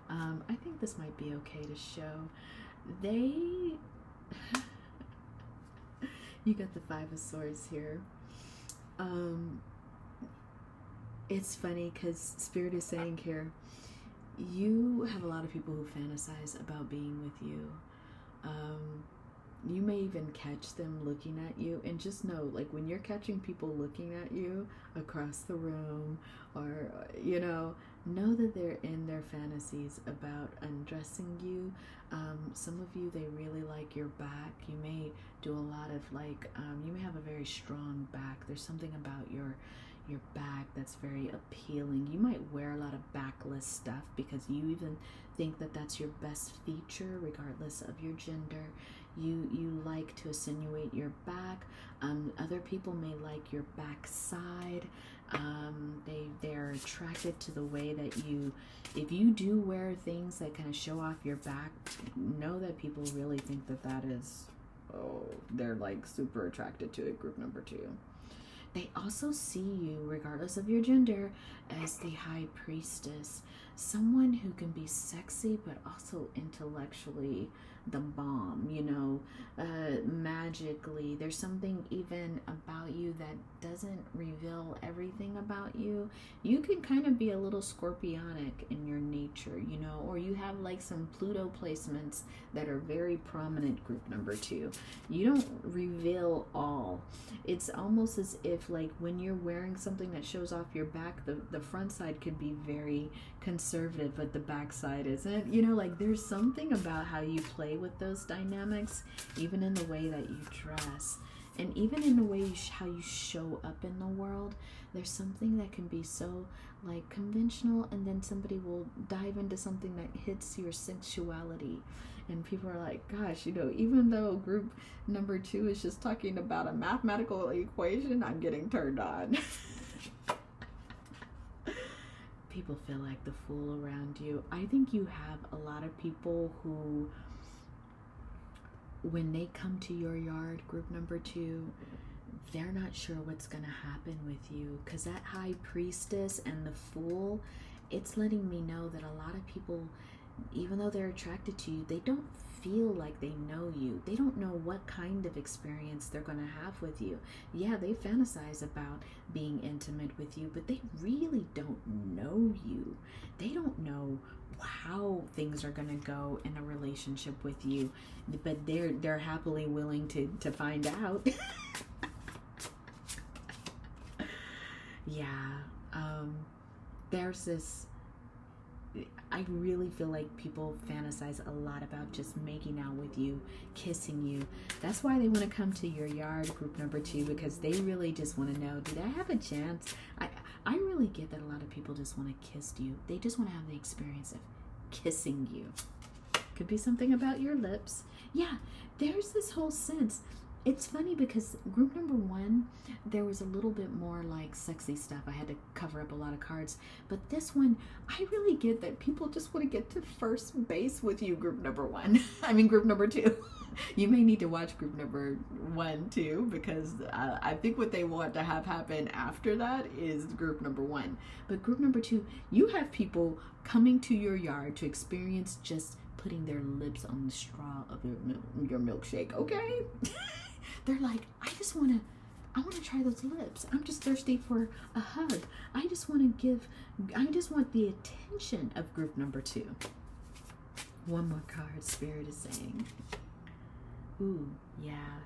I think this might be okay to show. You got the Five of Swords here. It's funny because Spirit is saying here, you have a lot of people who fantasize about being with you. You may even catch them looking at you, and just know, like, when you're catching people looking at you across the room, or know that they're in their fantasies about undressing you. Some of you, they really like your back. You may do a lot of you may have a very strong back. There's something about your back that's very appealing. You might wear a lot of backless stuff because you even think that that's your best feature, regardless of your gender. You like to insinuate your back. Other people may like your backside. They're attracted to the way that if you do wear things that kind of show off your back, know that people really think that is, they're like super attracted to it, group number 2. They also see you, regardless of your gender, as the High Priestess, someone who can be sexy but also intellectually the bomb, magically. There's something even about you that doesn't reveal everything about you. You can kind of be a little scorpionic in your nature, or you have like some Pluto placements that are very prominent, group number 2. You don't reveal all. It's almost as if, like, when you're wearing something that shows off your back, the front side could be very conservative, but the back side isn't. Like, there's something about how you play with those dynamics, even in the way that you dress, and even in the way how you show up in the world. There's something that can be so like conventional, and then somebody will dive into something that hits your sexuality, and people are like, gosh, even though group number 2 is just talking about a mathematical equation, I'm getting turned on. People feel like the fool around you. I think you have a lot of people who, when they come to your yard, group number 2, they're not sure what's going to happen with you, because that High Priestess and the Fool, it's letting me know that a lot of people, even though they're attracted to you, they don't feel like they know you. They don't know what kind of experience they're going to have with you. Yeah, they fantasize about being intimate with you, but they really don't know you. They don't know how things are going to go in a relationship with you, but they're happily willing to find out. Yeah, there's this, I really feel like people fantasize a lot about just making out with you, kissing you. That's why they want to come to your yard, group number 2, because they really just want to know, did I have a chance? I really get that a lot of people just want to kiss you. They just want to have the experience of kissing you. Could be something about your lips. Yeah, there's this whole sense. It's funny because group number 1, there was a little bit more like sexy stuff. I had to cover up a lot of cards. But this one, I really get that people just want to get to first base with you, group number 1. I mean, group number 2. You may need to watch group number 1 too, because I think what they want to have happen after that is group number 1. But group number 2, you have people coming to your yard to experience just putting their lips on the straw of your milkshake, okay? They're like, I want to try those lips. I'm just thirsty for a hug. I just want the attention of group number 2. One more card, Spirit is saying. Ooh, yeah.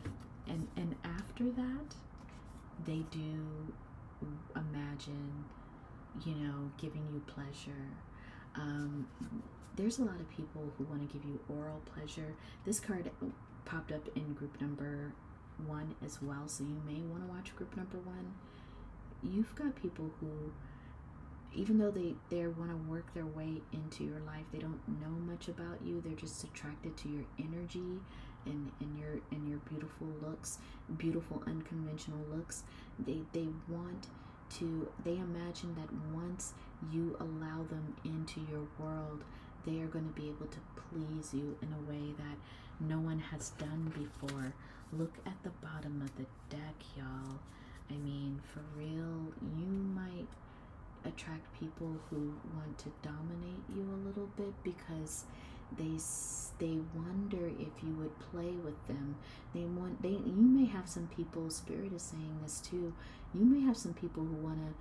And after that, they do imagine, giving you pleasure. There's a lot of people who want to give you oral pleasure. This card popped up in group number 1 as well, so you may want to watch group number 1. You've got people who, even though they want to work their way into your life, they don't know much about you. They're just attracted to your energy and your beautiful looks, beautiful unconventional looks. They imagine that once you allow them into your world, they are going to be able to please you in a way that no one has done before. Look at the bottom of the deck, y'all. I mean, for real, attract people who want to dominate you a little bit, because they wonder if you would play with them. You may have some people, Spirit is saying this too, you may have some people who want to,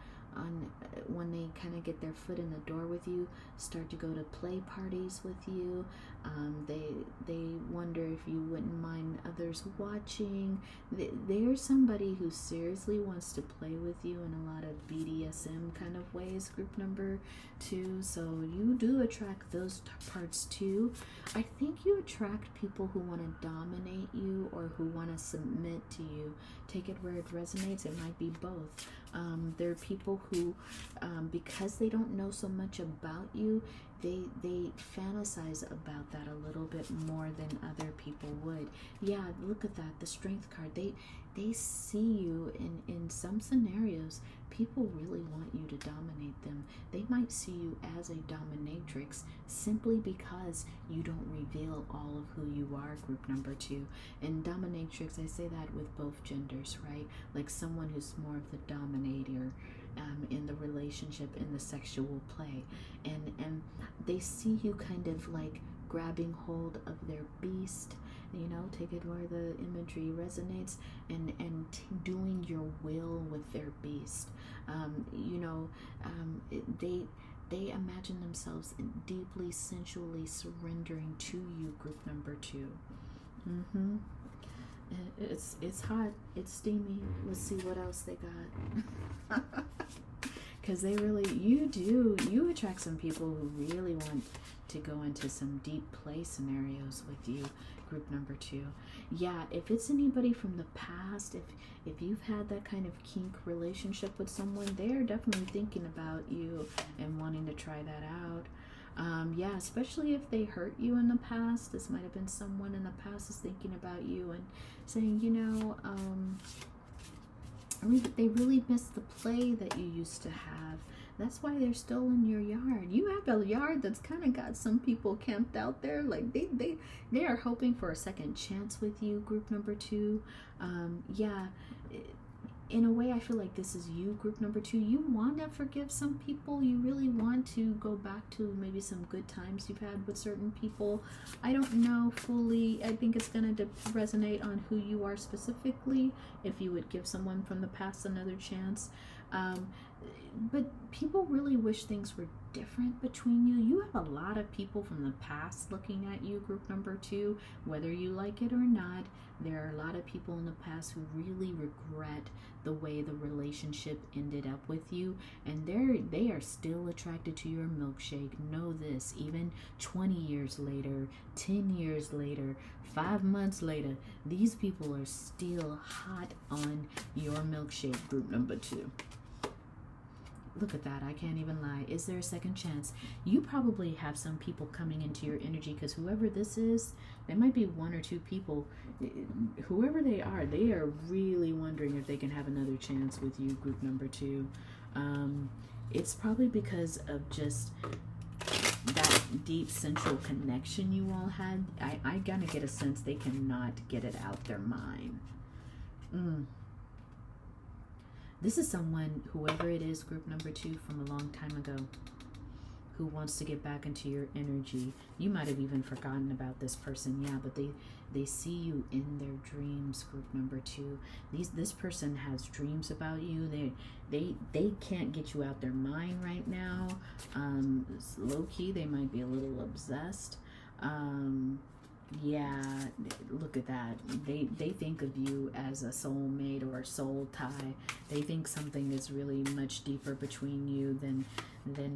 when they kind of get their foot in the door with you, start to go to play parties with you. They wonder if you wouldn't mind others watching. They're somebody who seriously wants to play with you in a lot of BDSM kind of ways, group number 2. So you do attract those parts too. I think you attract people who want to dominate you or who want to submit to you. Take it where it resonates. It might be both. There are people who, because they don't know so much about you, they fantasize about that a little bit more than other people would. Yeah, look at that, the Strength card. They see you in some scenarios. People really want you to dominate them. They might see you as a dominatrix simply because you don't reveal all of who you are, group number 2. And dominatrix, I say that with both genders, right? Like someone who's more of the dominator in the relationship, in the sexual play. And they see you kind of like grabbing hold of their beast, take it where the imagery resonates, and doing your will with their beast. They imagine themselves deeply sensually surrendering to you, group number 2. It's hot, it's steamy. Let's see what else they got. Because you attract some people who really want to go into some deep play scenarios with you, group number 2. Yeah, if it's anybody from the past, if you've had that kind of kink relationship with someone, they're definitely thinking about you and wanting to try that out. Yeah, especially if they hurt you in the past. This might have been someone in the past is thinking about you and saying, they really miss the play that you used to have. That's why they're still in your yard. You have a yard that's kind of got some people camped out there. Like they are hoping for a second chance with you, group number 2. In a way, I feel like this is you, group number 2. You want to forgive some people. You really want to go back to maybe some good times you've had with certain people. I don't know fully. I think it's going to resonate on who you are specifically, if you would give someone from the past another chance. But people really wish things were different between you. You have a lot of people from the past looking at you, group number 2, whether you like it or not. There are a lot of people in the past who really regret the way the relationship ended up with you, and they are still attracted to your milkshake. Know this, even 20 years later, 10 years later, 5 months later, these people are still hot on your milkshake, group number 2. Look at that. I can't even lie. Is there a second chance? You probably have some people coming into your energy, because whoever this is, there might be 1 or 2 people. Whoever they are really wondering if they can have another chance with you, group number 2. It's probably because of just that deep central connection you all had. I gotta get a sense they cannot get it out their mind. This is someone, whoever it is, group number 2, from a long time ago, who wants to get back into your energy. You might have even forgotten about this person, yeah, but they see you in their dreams, group number 2. This person has dreams about you. They can't get you out their mind right now. Low key, they might be a little obsessed. Yeah, look at that. They think of you as a soulmate or a soul tie. They think something is really much deeper between you than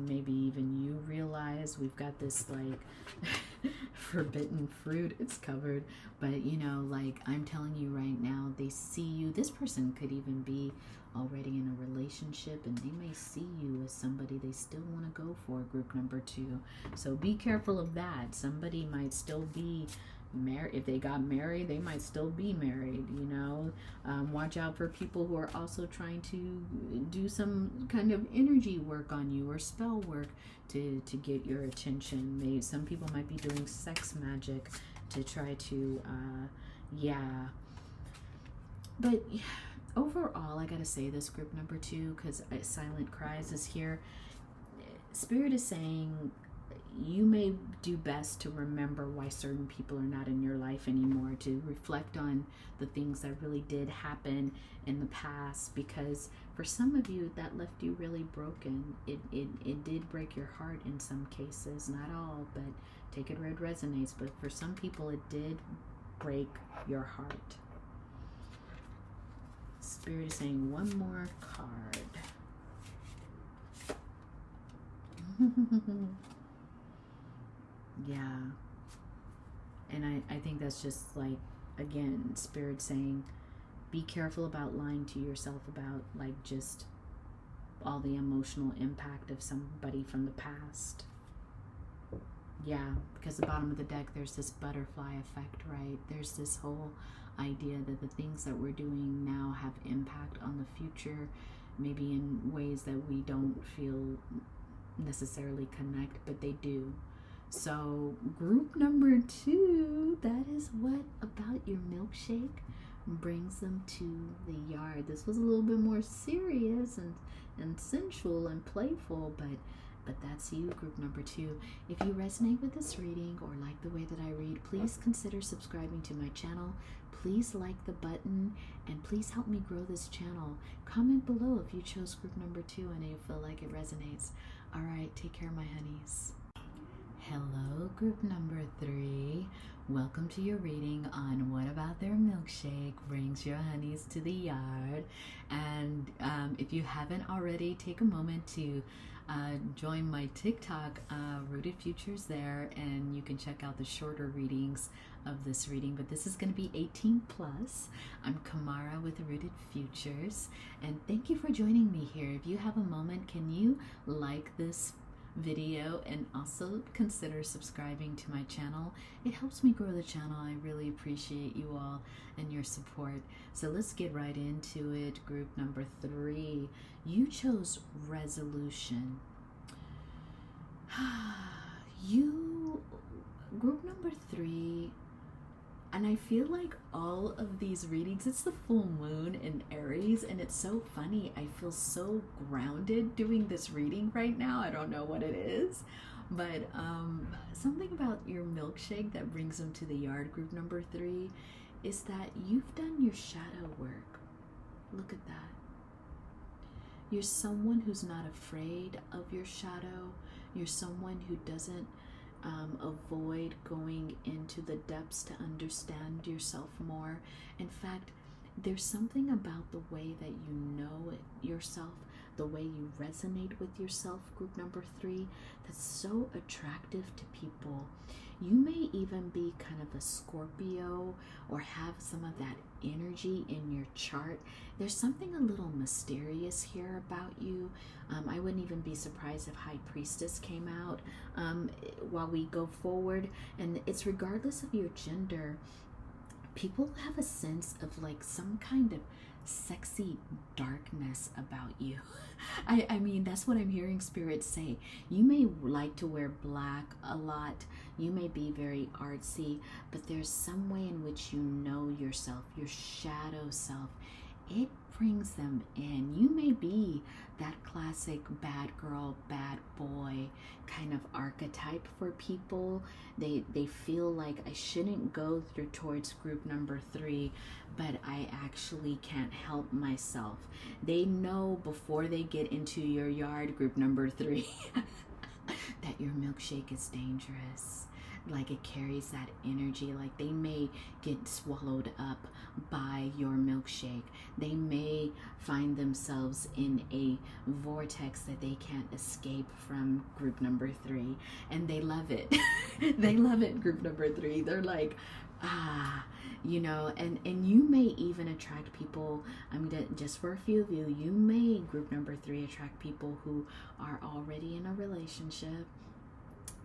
maybe even you realize. We've got this like forbidden fruit. It's covered, but like I'm telling you right now, they see you. This person could even be already in a relationship, and they may see you as somebody they still want to go for, group number 2. So be careful of that. Somebody might still be married. If they got married, they might still be married. Watch out for people who are also trying to do some kind of energy work on you or spell work to get your attention. Maybe some people might be doing sex magic to try to but overall, I gotta say this, group number 2, because Silent Cries is here. Spirit is saying you may do best to remember why certain people are not in your life anymore, to reflect on the things that really did happen in the past, because for some of you that left you really broken. It did break your heart in some cases, not all, but take it where it resonates. But for some people it did break your heart. Spirit is saying one more card. Yeah. And I think that's just like, again, Spirit saying, be careful about lying to yourself about like just all the emotional impact of somebody from the past. Yeah, because the bottom of the deck, there's this butterfly effect, right? There's this whole idea that the things that we're doing now have impact on the future, maybe in ways that we don't feel necessarily connect, but they do. So group number 2, that is what about your milkshake brings them to the yard. This was a little bit more serious and sensual and playful, but that's you, group number 2. If you resonate with this reading or like the way that I read, please consider subscribing to my channel. Please like the button and please help me grow this channel. Comment below if you chose group number 2 and you feel like it resonates. All right, take care, my honeys. Hello, group number 3. Welcome to your reading on what about their milkshake brings your honeys to the yard. And if you haven't already, take a moment to join my TikTok, Rooted Futures there, and you can check out the shorter readings of this reading. But this is going to be 18 plus. I'm Kamara with Rooted Futures, and thank you for joining me here. If you have a moment, can you like this video and also consider subscribing to my channel? It helps me grow the channel. I really appreciate you all and your support. So let's get right into it. Group number 3, you chose resolution. Group number 3, and I feel like all of these readings, it's the full moon in Aries, and it's so funny. I feel so grounded doing this reading right now. I don't know what it is, but something about your milkshake that brings them to the yard, group number 3, is that you've done your shadow work. Look at that. You're someone who's not afraid of your shadow. You're someone who doesn't avoid going into the depths to understand yourself more. In fact, there's something about the way that you know yourself, the way you resonate with yourself, group number 3, that's so attractive to people. You may even be kind of a Scorpio or have some of that energy in your chart. There's something a little mysterious here about you. I wouldn't even be surprised if High Priestess came out while we go forward. And it's regardless of your gender. People have a sense of like some kind of sexy darkness about you. I mean, that's what I'm hearing Spirit say. You may like to wear black a lot. You may be very artsy, but there's some way in which you know yourself, your shadow self. It brings them in. You may be that classic bad girl, bad boy kind of archetype for people. They feel like I shouldn't go towards group number 3, but I actually can't help myself. They know before they get into your yard, group number 3, that your milkshake is dangerous. Like it carries that energy, like they may get swallowed up by your milkshake. They may find themselves in a vortex that they can't escape from, group number 3, and they love it. They love it, group number 3. They're like, you know, and you may even attract people. I'm gonna, just for a few of you, you may, group number 3, attract people who are already in a relationship.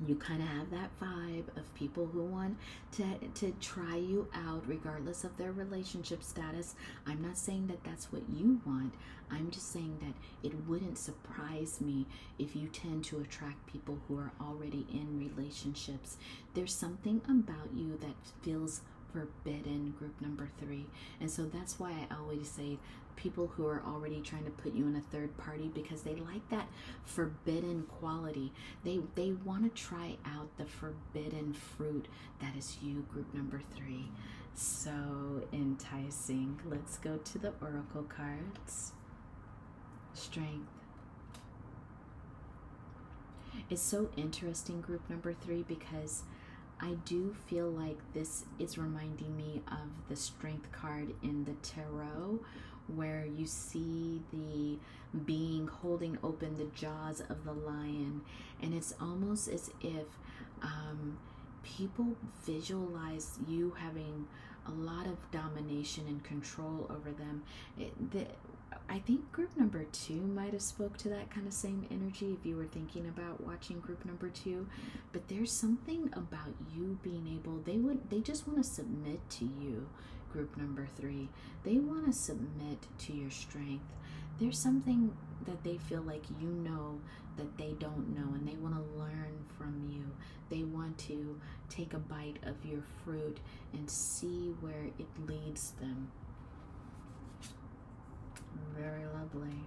You kind of have that vibe of people who want to try you out regardless of their relationship status. I'm not saying that that's what you want. I'm just saying that it wouldn't surprise me if you tend to attract people who are already in relationships. There's something about you that feels forbidden, group number 3. And so that's why I always say people who are already trying to put you in a third party, because they like that forbidden quality. They want to try out the forbidden fruit that is you, group number 3. So enticing. Let's go to the oracle cards. Strength. It's so interesting, group number 3, because I do feel like this is reminding me of the strength card in the tarot, where you see the being holding open the jaws of the lion, and it's almost as if people visualize you having a lot of domination and control over them. I think group number 2 might have spoke to that kind of same energy if you were thinking about watching group number 2. But there's something about you being able, they just want to submit to you, group number 3. They want to submit to your strength. There's something that they feel like you know that they don't know, and they want to learn from you. They want to take a bite of your fruit and see where it leads them. Very lovely.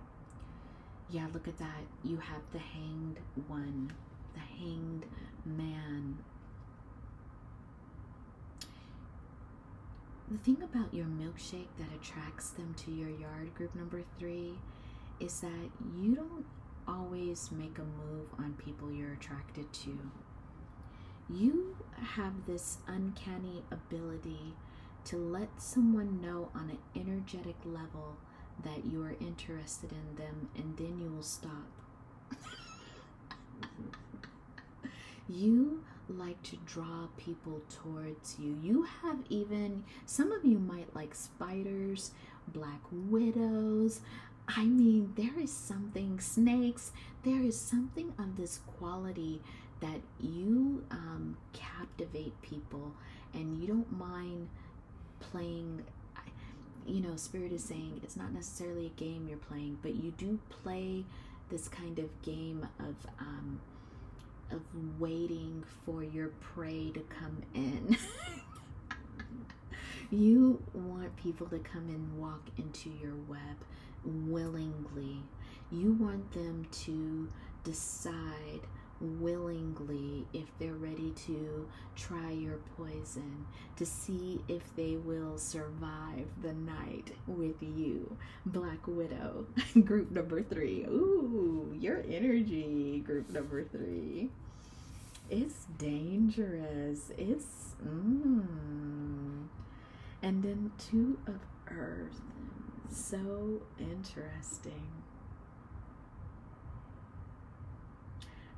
Yeah, look at that. You have the hanged one, the hanged man. The thing about your milkshake that attracts them to your yard, group number 3, is that you don't always make a move on people you're attracted to. You have this uncanny ability to let someone know on an energetic level that you are interested in them, and then you will stop. You like to draw people towards you. You have even, some of you might like spiders, black widows. I mean, there is something, snakes, there is something of this quality that you captivate people, and you don't mind playing. You know, Spirit is saying it's not necessarily a game you're playing, but you do play this kind of game of waiting for your prey to come in. You want people to come and walk into your web willingly. You want them to decide willingly if they're ready to try your poison, to see if they will survive the night with you, Black Widow. Group number 3. Ooh, your energy, group number 3. It's dangerous. It's and then 2 of Earth. So interesting.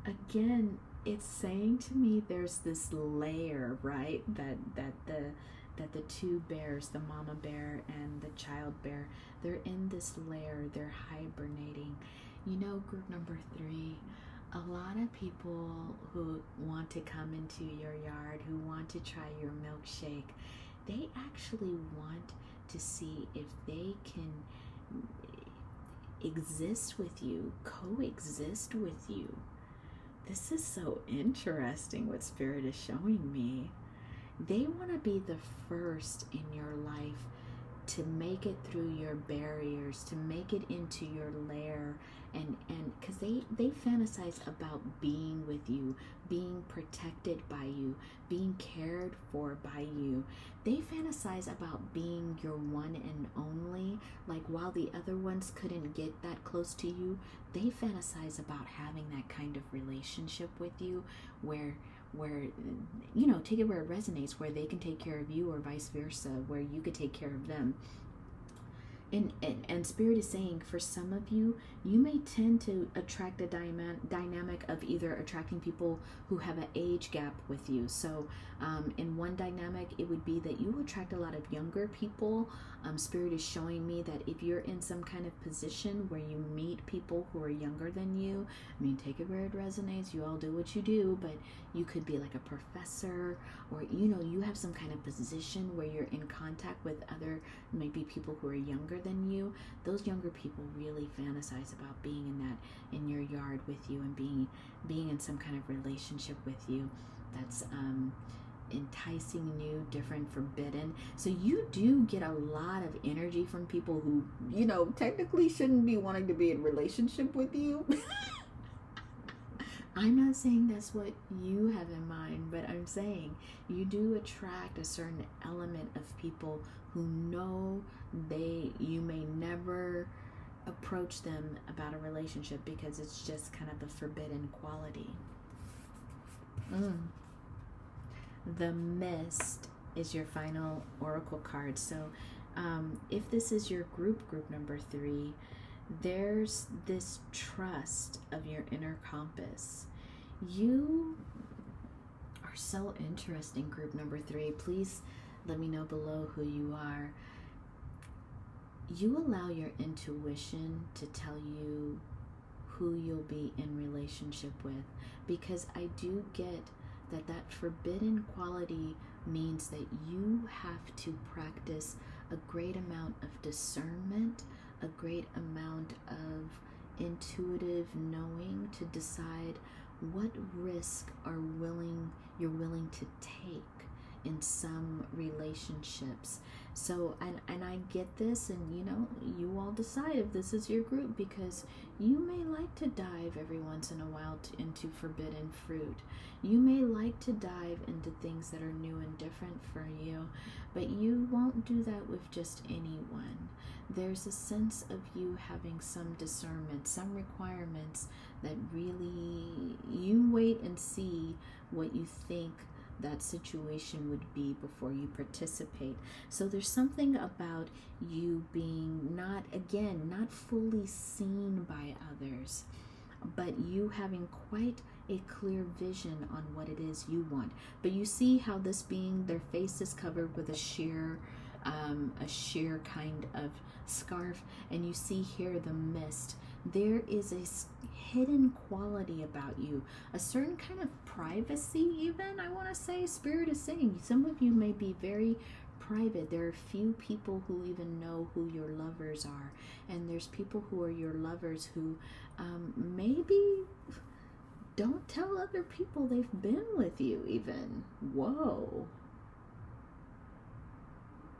Again, it's saying to me there's this layer, right, that the 2 bears, the mama bear and the child bear, they're in this layer, they're hibernating. You know, group number 3, a lot of people who want to come into your yard, who want to try your milkshake, they actually want to see if they can exist with you, coexist with you. This is so interesting what Spirit is showing me. They want to be the first in your life to make it through your barriers, to make it into your lair, and because they fantasize about being with you, being protected by you, being cared for by you. They fantasize about being your one and only. Like, while the other ones couldn't get that close to you, they fantasize about having that kind of relationship with you, where you know, take it where it resonates, where they can take care of you, or vice versa, where you could take care of them. And Spirit is saying, for some of you, you may tend to attract a dynamic of either attracting people who have an age gap with you. So in one dynamic, it would be that you attract a lot of younger people. Spirit is showing me that if you're in some kind of position where you meet people who are younger than you, I mean, take it where it resonates. You all do what you do, but you could be like a professor, or, you know, you have some kind of position where you're in contact with other, maybe people who are younger than you. Those younger people really fantasize about being in your yard with you, and being in some kind of relationship with you. That's enticing, new, different, forbidden. So you do get a lot of energy from people who, you know, technically shouldn't be wanting to be in relationship with you. I'm not saying that's what you have in mind, but I'm saying you do attract a certain element of people who know you may never approach them about a relationship because it's just kind of the forbidden quality. The Mist is your final oracle card. So if this is your group number 3, there's this trust of your inner compass. You are so interesting, group number 3. Please let me know below who you are. You allow your intuition to tell you who you'll be in relationship with, because I do get that forbidden quality means that you have to practice a great amount of discernment, a great amount of intuitive knowing to decide what risk you're willing to take in some relationships. So, and I get this, and you know, you all decide if this is your group, because you may like to dive every once in a while into forbidden fruit. You may like to dive into things that are new and different for you, but you won't do that with just anyone. There's a sense of you having some discernment, some requirements that really, you wait and see what you think that situation would be before you participate. So there's something about you being not fully seen by others, but you having quite a clear vision on what it is you want. But you see how this being, their face is covered with a sheer kind of scarf, and you see here the mist. There is a hidden quality about you, a certain kind of privacy even, I want to say. Spirit is saying some of you may be very private. There are few people who even know who your lovers are, and there's people who are your lovers who maybe don't tell other people they've been with you even. Whoa.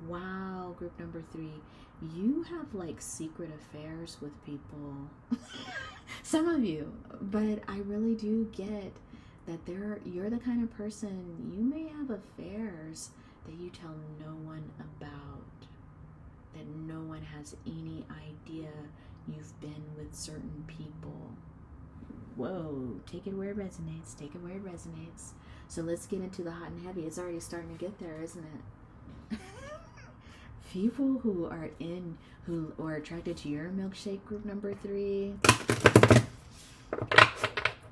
Wow, group number 3, you have like secret affairs with people. Some of you, but I really do get that you're the kind of person, you may have affairs that you tell no one about, that no one has any idea you've been with certain people. Whoa, take it where it resonates, take it where it resonates. So let's get into the hot and heavy. It's already starting to get there, isn't it? People who are attracted to your milkshake, group number 3,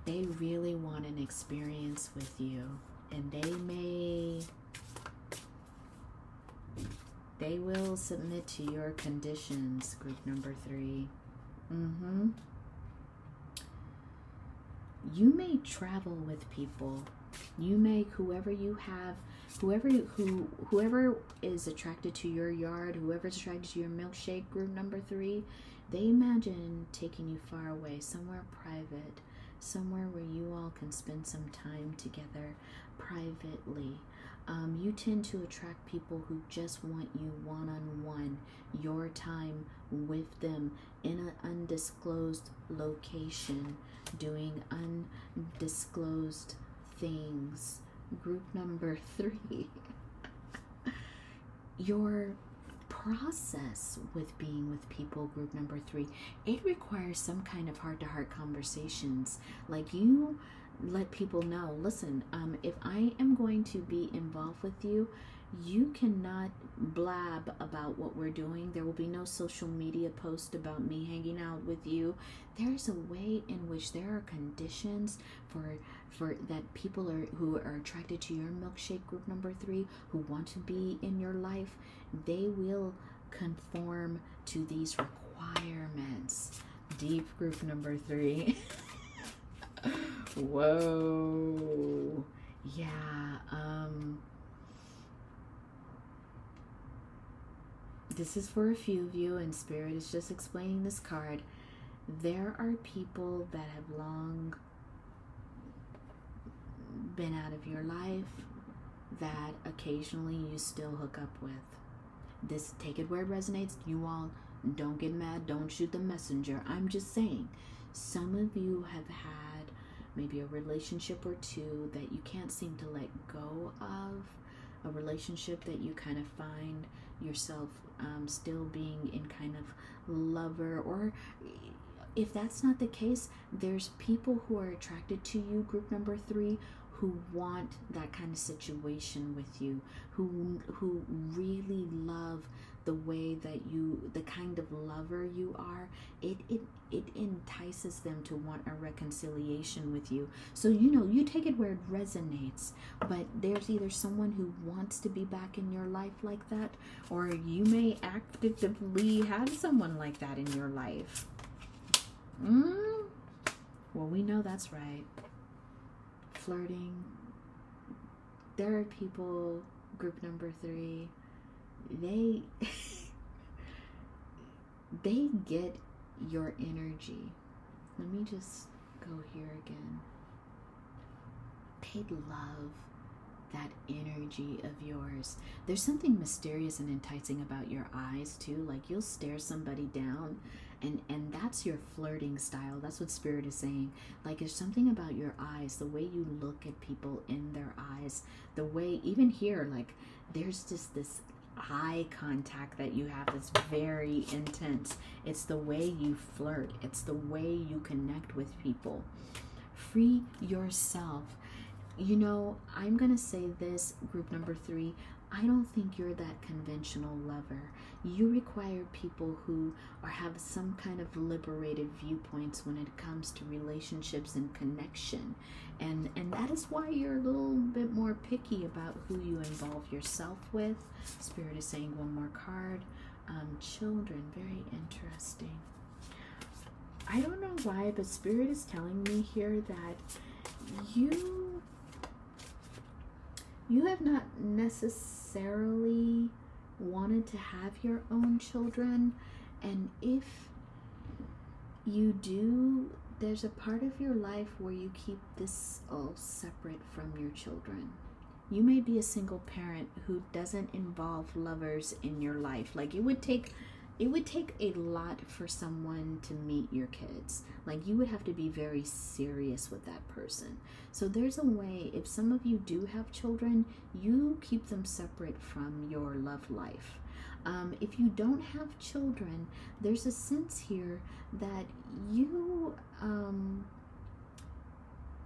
they really want an experience with you, and they will submit to your conditions, group number 3. You may travel with people. You may, whoever is attracted to your yard, whoever's attracted to your milkshake, group number 3, they imagine taking you far away, somewhere private, somewhere where you all can spend some time together privately. You tend to attract people who just want you one-on-one, your time with them in an undisclosed location, doing undisclosed things. Group number 3, your process with being with people, group number 3, it requires some kind of heart-to-heart conversations. Like, you let people know, listen, if I am going to be involved with you, you cannot blab about what we're doing. There will be no social media post about me hanging out with you. There's a way in which there are conditions for that people who are attracted to your milkshake, group number 3, who want to be in your life, they will conform to these requirements. Deep, group number 3. Whoa. Yeah. This is for a few of you, and Spirit is just explaining this card. There are people that have long been out of your life. that occasionally you still hook up with. This, take it where it resonates. You all don't get mad. Don't shoot the messenger. I'm just saying, some of you have had maybe a relationship or two that you can't seem to let go of, a relationship that you kind of find yourself still being in kind of lover, or if that's not the case, there's people who are attracted to you, group number 3, who want that kind of situation with you, who really love the way that you, the kind of lover you are. It entices them to want a reconciliation with you. So, you take it where it resonates, but there's either someone who wants to be back in your life like that, or you may actively have someone like that in your life. Well, we know that's right. Flirting. There are people, group number 3, they get your energy. Let me just go here again. They love that energy of yours. There's something mysterious and enticing about your eyes too. Like, you'll stare somebody down, and that's your flirting style. That's what Spirit is saying. Like, there's something about your eyes, the way you look at people in their eyes, the way, even here, like, there's just this eye contact that you have that's very intense. It's the way you flirt. It's the way you connect with people. Free yourself. I'm going to say this, group number 3, I don't think you're that conventional lover. You require people who have some kind of liberated viewpoints when it comes to relationships and connection. And that is why you're a little bit more picky about who you involve yourself with. Spirit is saying one more card. Children, very interesting. I don't know why, but Spirit is telling me here that you have not necessarily wanted to have your own children, and if you do, there's a part of your life where you keep this all separate from your children. You may be a single parent who doesn't involve lovers in your life. Like, it would take a lot for someone to meet your kids. Like, you would have to be very serious with that person. So there's a way, if some of you do have children, you keep them separate from your love life. If you don't have children, there's a sense here that you,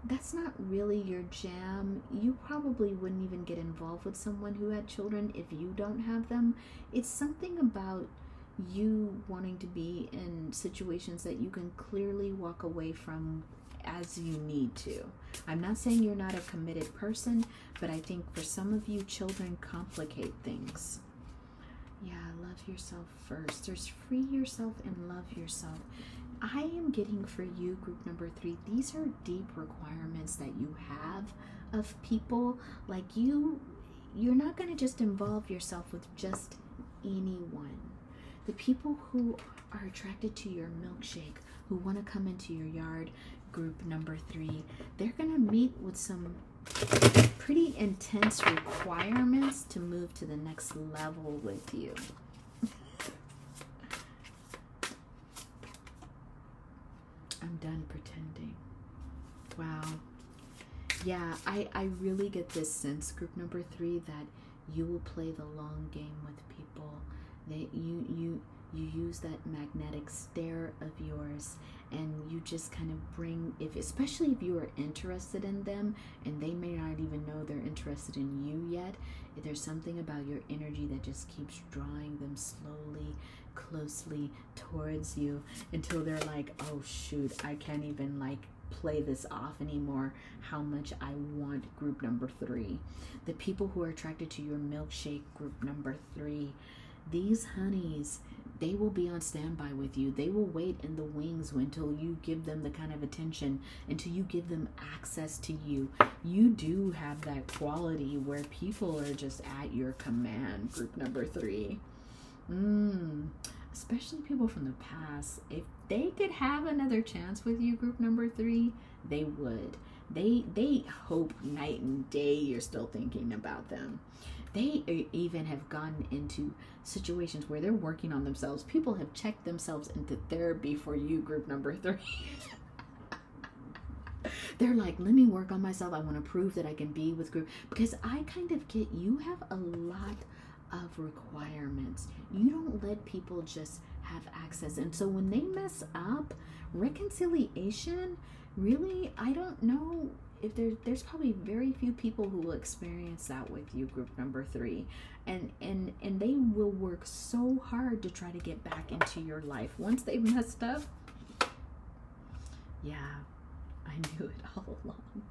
that's not really your jam. You probably wouldn't even get involved with someone who had children if you don't have them. It's something about you wanting to be in situations that you can clearly walk away from as you need to. I'm not saying you're not a committed person, but I think for some of you, children complicate things. Yeah, love yourself first. There's free yourself and love yourself. I am getting for you, group number 3, these are deep requirements that you have of people. Like, you're not going to just involve yourself with just anyone. The people who are attracted to your milkshake, who want to come into your yard, group number 3, they're going to meet with some pretty intense requirements to move to the next level with you. I'm done pretending. Wow. Yeah, I really get this sense, group number 3, that you will play the long game with people. That you use that magnetic stare of yours, and you just kind of bring, especially if you are interested in them and they may not even know they're interested in you yet, there's something about your energy that just keeps drawing them slowly, closely towards you until they're like, oh shoot, I can't even play this off anymore, how much I want group number 3. The people who are attracted to your milkshake, group number 3, these honeys, they will be on standby with you. They will wait in the wings until you give them the kind of attention, until you give them access to you. You do have that quality where people are just at your command, group number 3. Especially people from the past. If they could have another chance with you, group number 3, they would. They hope night and day you're still thinking about them. They even have gotten into situations where they're working on themselves. People have checked themselves into therapy for you, group number 3. They're like, let me work on myself. I want to prove that I can be with group. Because I kind of get, you have a lot of requirements. You don't let people just have access. And so when they mess up, reconciliation, really, I don't know if there's probably very few people who will experience that with you, group number 3. And they will work so hard to try to get back into your life. Once they've messed up, yeah, I knew it all along.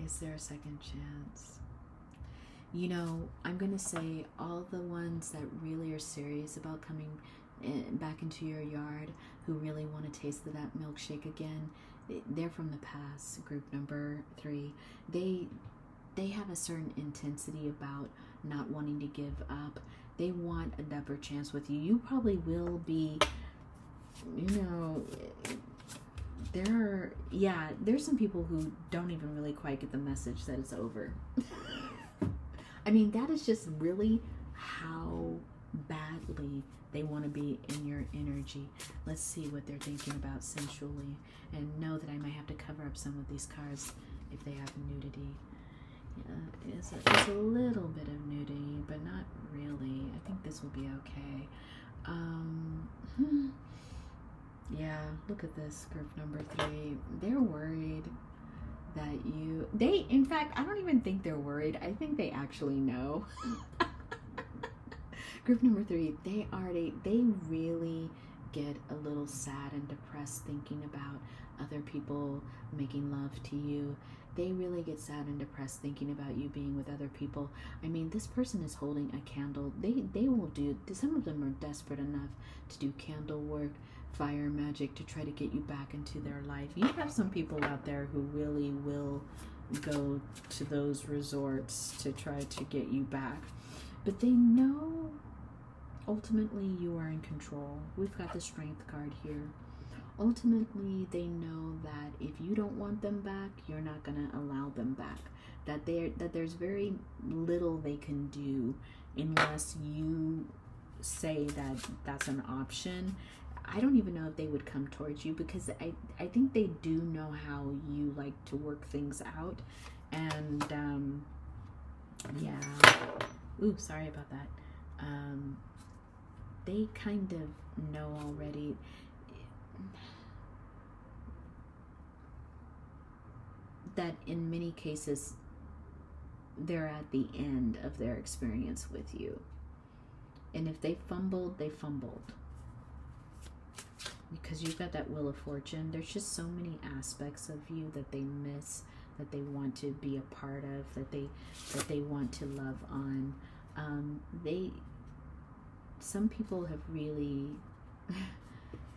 Is there a second chance? You know, I'm going to say all the ones that really are serious about coming back into your yard, who really want to taste of that milkshake again, they're from the past, group number 3. They have a certain intensity about not wanting to give up. They want another chance with you. You probably will be, you know, there's some people who don't even really quite get the message that it's over. I mean, that is just really how badly they want to be in your energy. Let's see what they're thinking about sensually, and know that I might have to cover up some of these cards if they have nudity. Yeah, it's a little bit of nudity, but not really. I think this will be okay. Yeah, look at this, group number 3. They're worried that in fact, I don't even think they're worried. I think they actually know. Group number 3, they really get a little sad and depressed thinking about other people making love to you. They really get sad and depressed thinking about you being with other people. I mean, this person is holding a candle. They will do, some of them are desperate enough to do candle work, fire magic, to try to get you back into their life. You have some people out there who really will go to those resorts to try to get you back. But they know ultimately you are in control. We've got the Strength card here. Ultimately, they know that if you don't want them back, you're not going to allow them back. That there's very little they can do unless you say that that's an option. I don't even know if they would come towards you, because I think they do know how you like to work things out. And yeah. Ooh, sorry about that. They kind of know already. That in many cases, they're at the end of their experience with you. And if they fumbled, they fumbled. Because you've got that Wheel of Fortune. There's just so many aspects of you that they miss, that they want to be a part of, that they want to love on. Some people have really...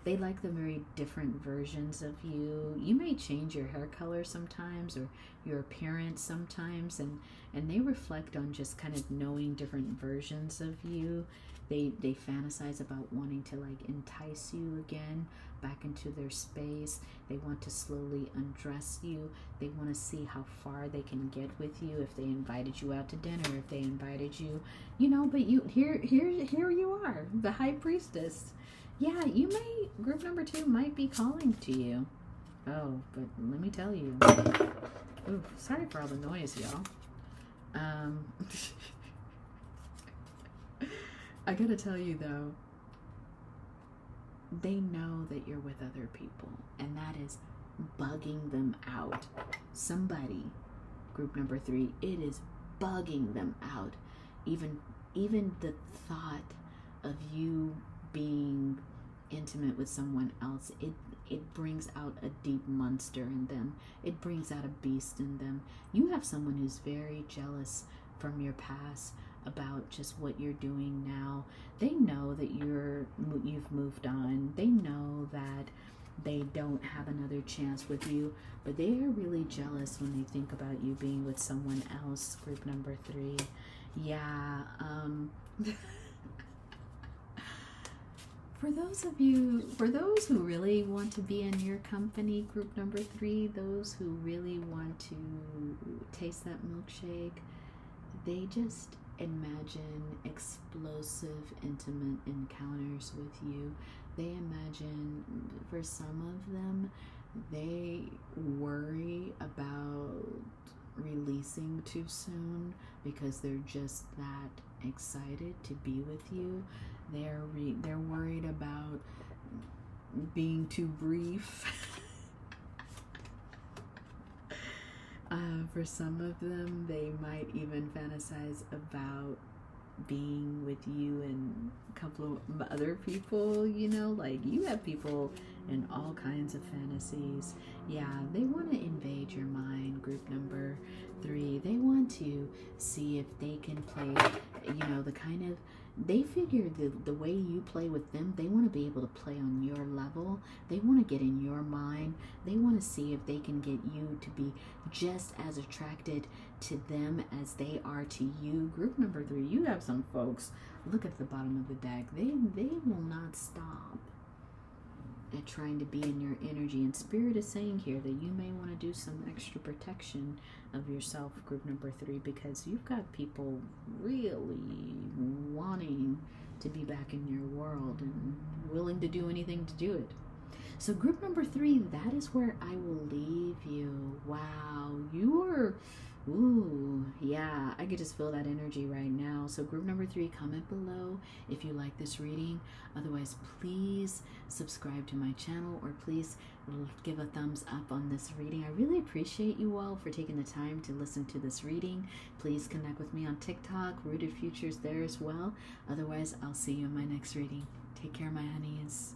They like the very different versions of you. You may change your hair color sometimes, or your appearance sometimes, and they reflect on just kind of knowing different versions of you. They fantasize about wanting to like entice you again back into their space. They want to slowly undress you. They want to see how far they can get with you. If they invited you out to dinner, if they invited you, but you here you are, the High Priestess. Yeah, you may, group number 2 might be calling to you. Oh, but let me tell you. Ooh, sorry for all the noise, y'all. I gotta tell you though, they know that you're with other people, and that is bugging them out. Somebody, group number 3, it is bugging them out. Even the thought of you being intimate with someone else, it brings out a deep monster in them. It brings out a beast in them. You have someone who's very jealous from your past about just what you're doing now. They know that you've moved on. They know that they don't have another chance with you, but they are really jealous when they think about you being with someone else, group number 3. Yeah, For those who really want to be in your company, group number 3, those who really want to taste that milkshake, they just imagine explosive, intimate encounters with you. They imagine, for some of them, they worry about releasing too soon because they're just that excited to be with you. They're worried about being too brief. For some of them, they might even fantasize about being with you and a couple of other people, like you have people in all kinds of fantasies. Yeah, they want to invade your mind, group number 3. They want to see if they can play, the kind of, they figure the way you play with them, they want to be able to play on your level. They want to get in your mind. They want to see if they can get you to be just as attracted to them as they are to you. Group number 3, you have some folks, look at the bottom of the deck. They will not stop at trying to be in your energy. And Spirit is saying here that you may want to do some extra protection of yourself, group number 3, because you've got people really wanting to be back in your world and willing to do anything to do it. So group number 3, that is where I will leave you. Wow, yeah, I could just feel that energy right now. So group number 3, comment below if you like this reading. Otherwise, please subscribe to my channel, or please give a thumbs up on this reading. I really appreciate you all for taking the time to listen to this reading. Please connect with me on TikTok, RootedFutures there as well. Otherwise, I'll see you in my next reading. Take care, my honeys.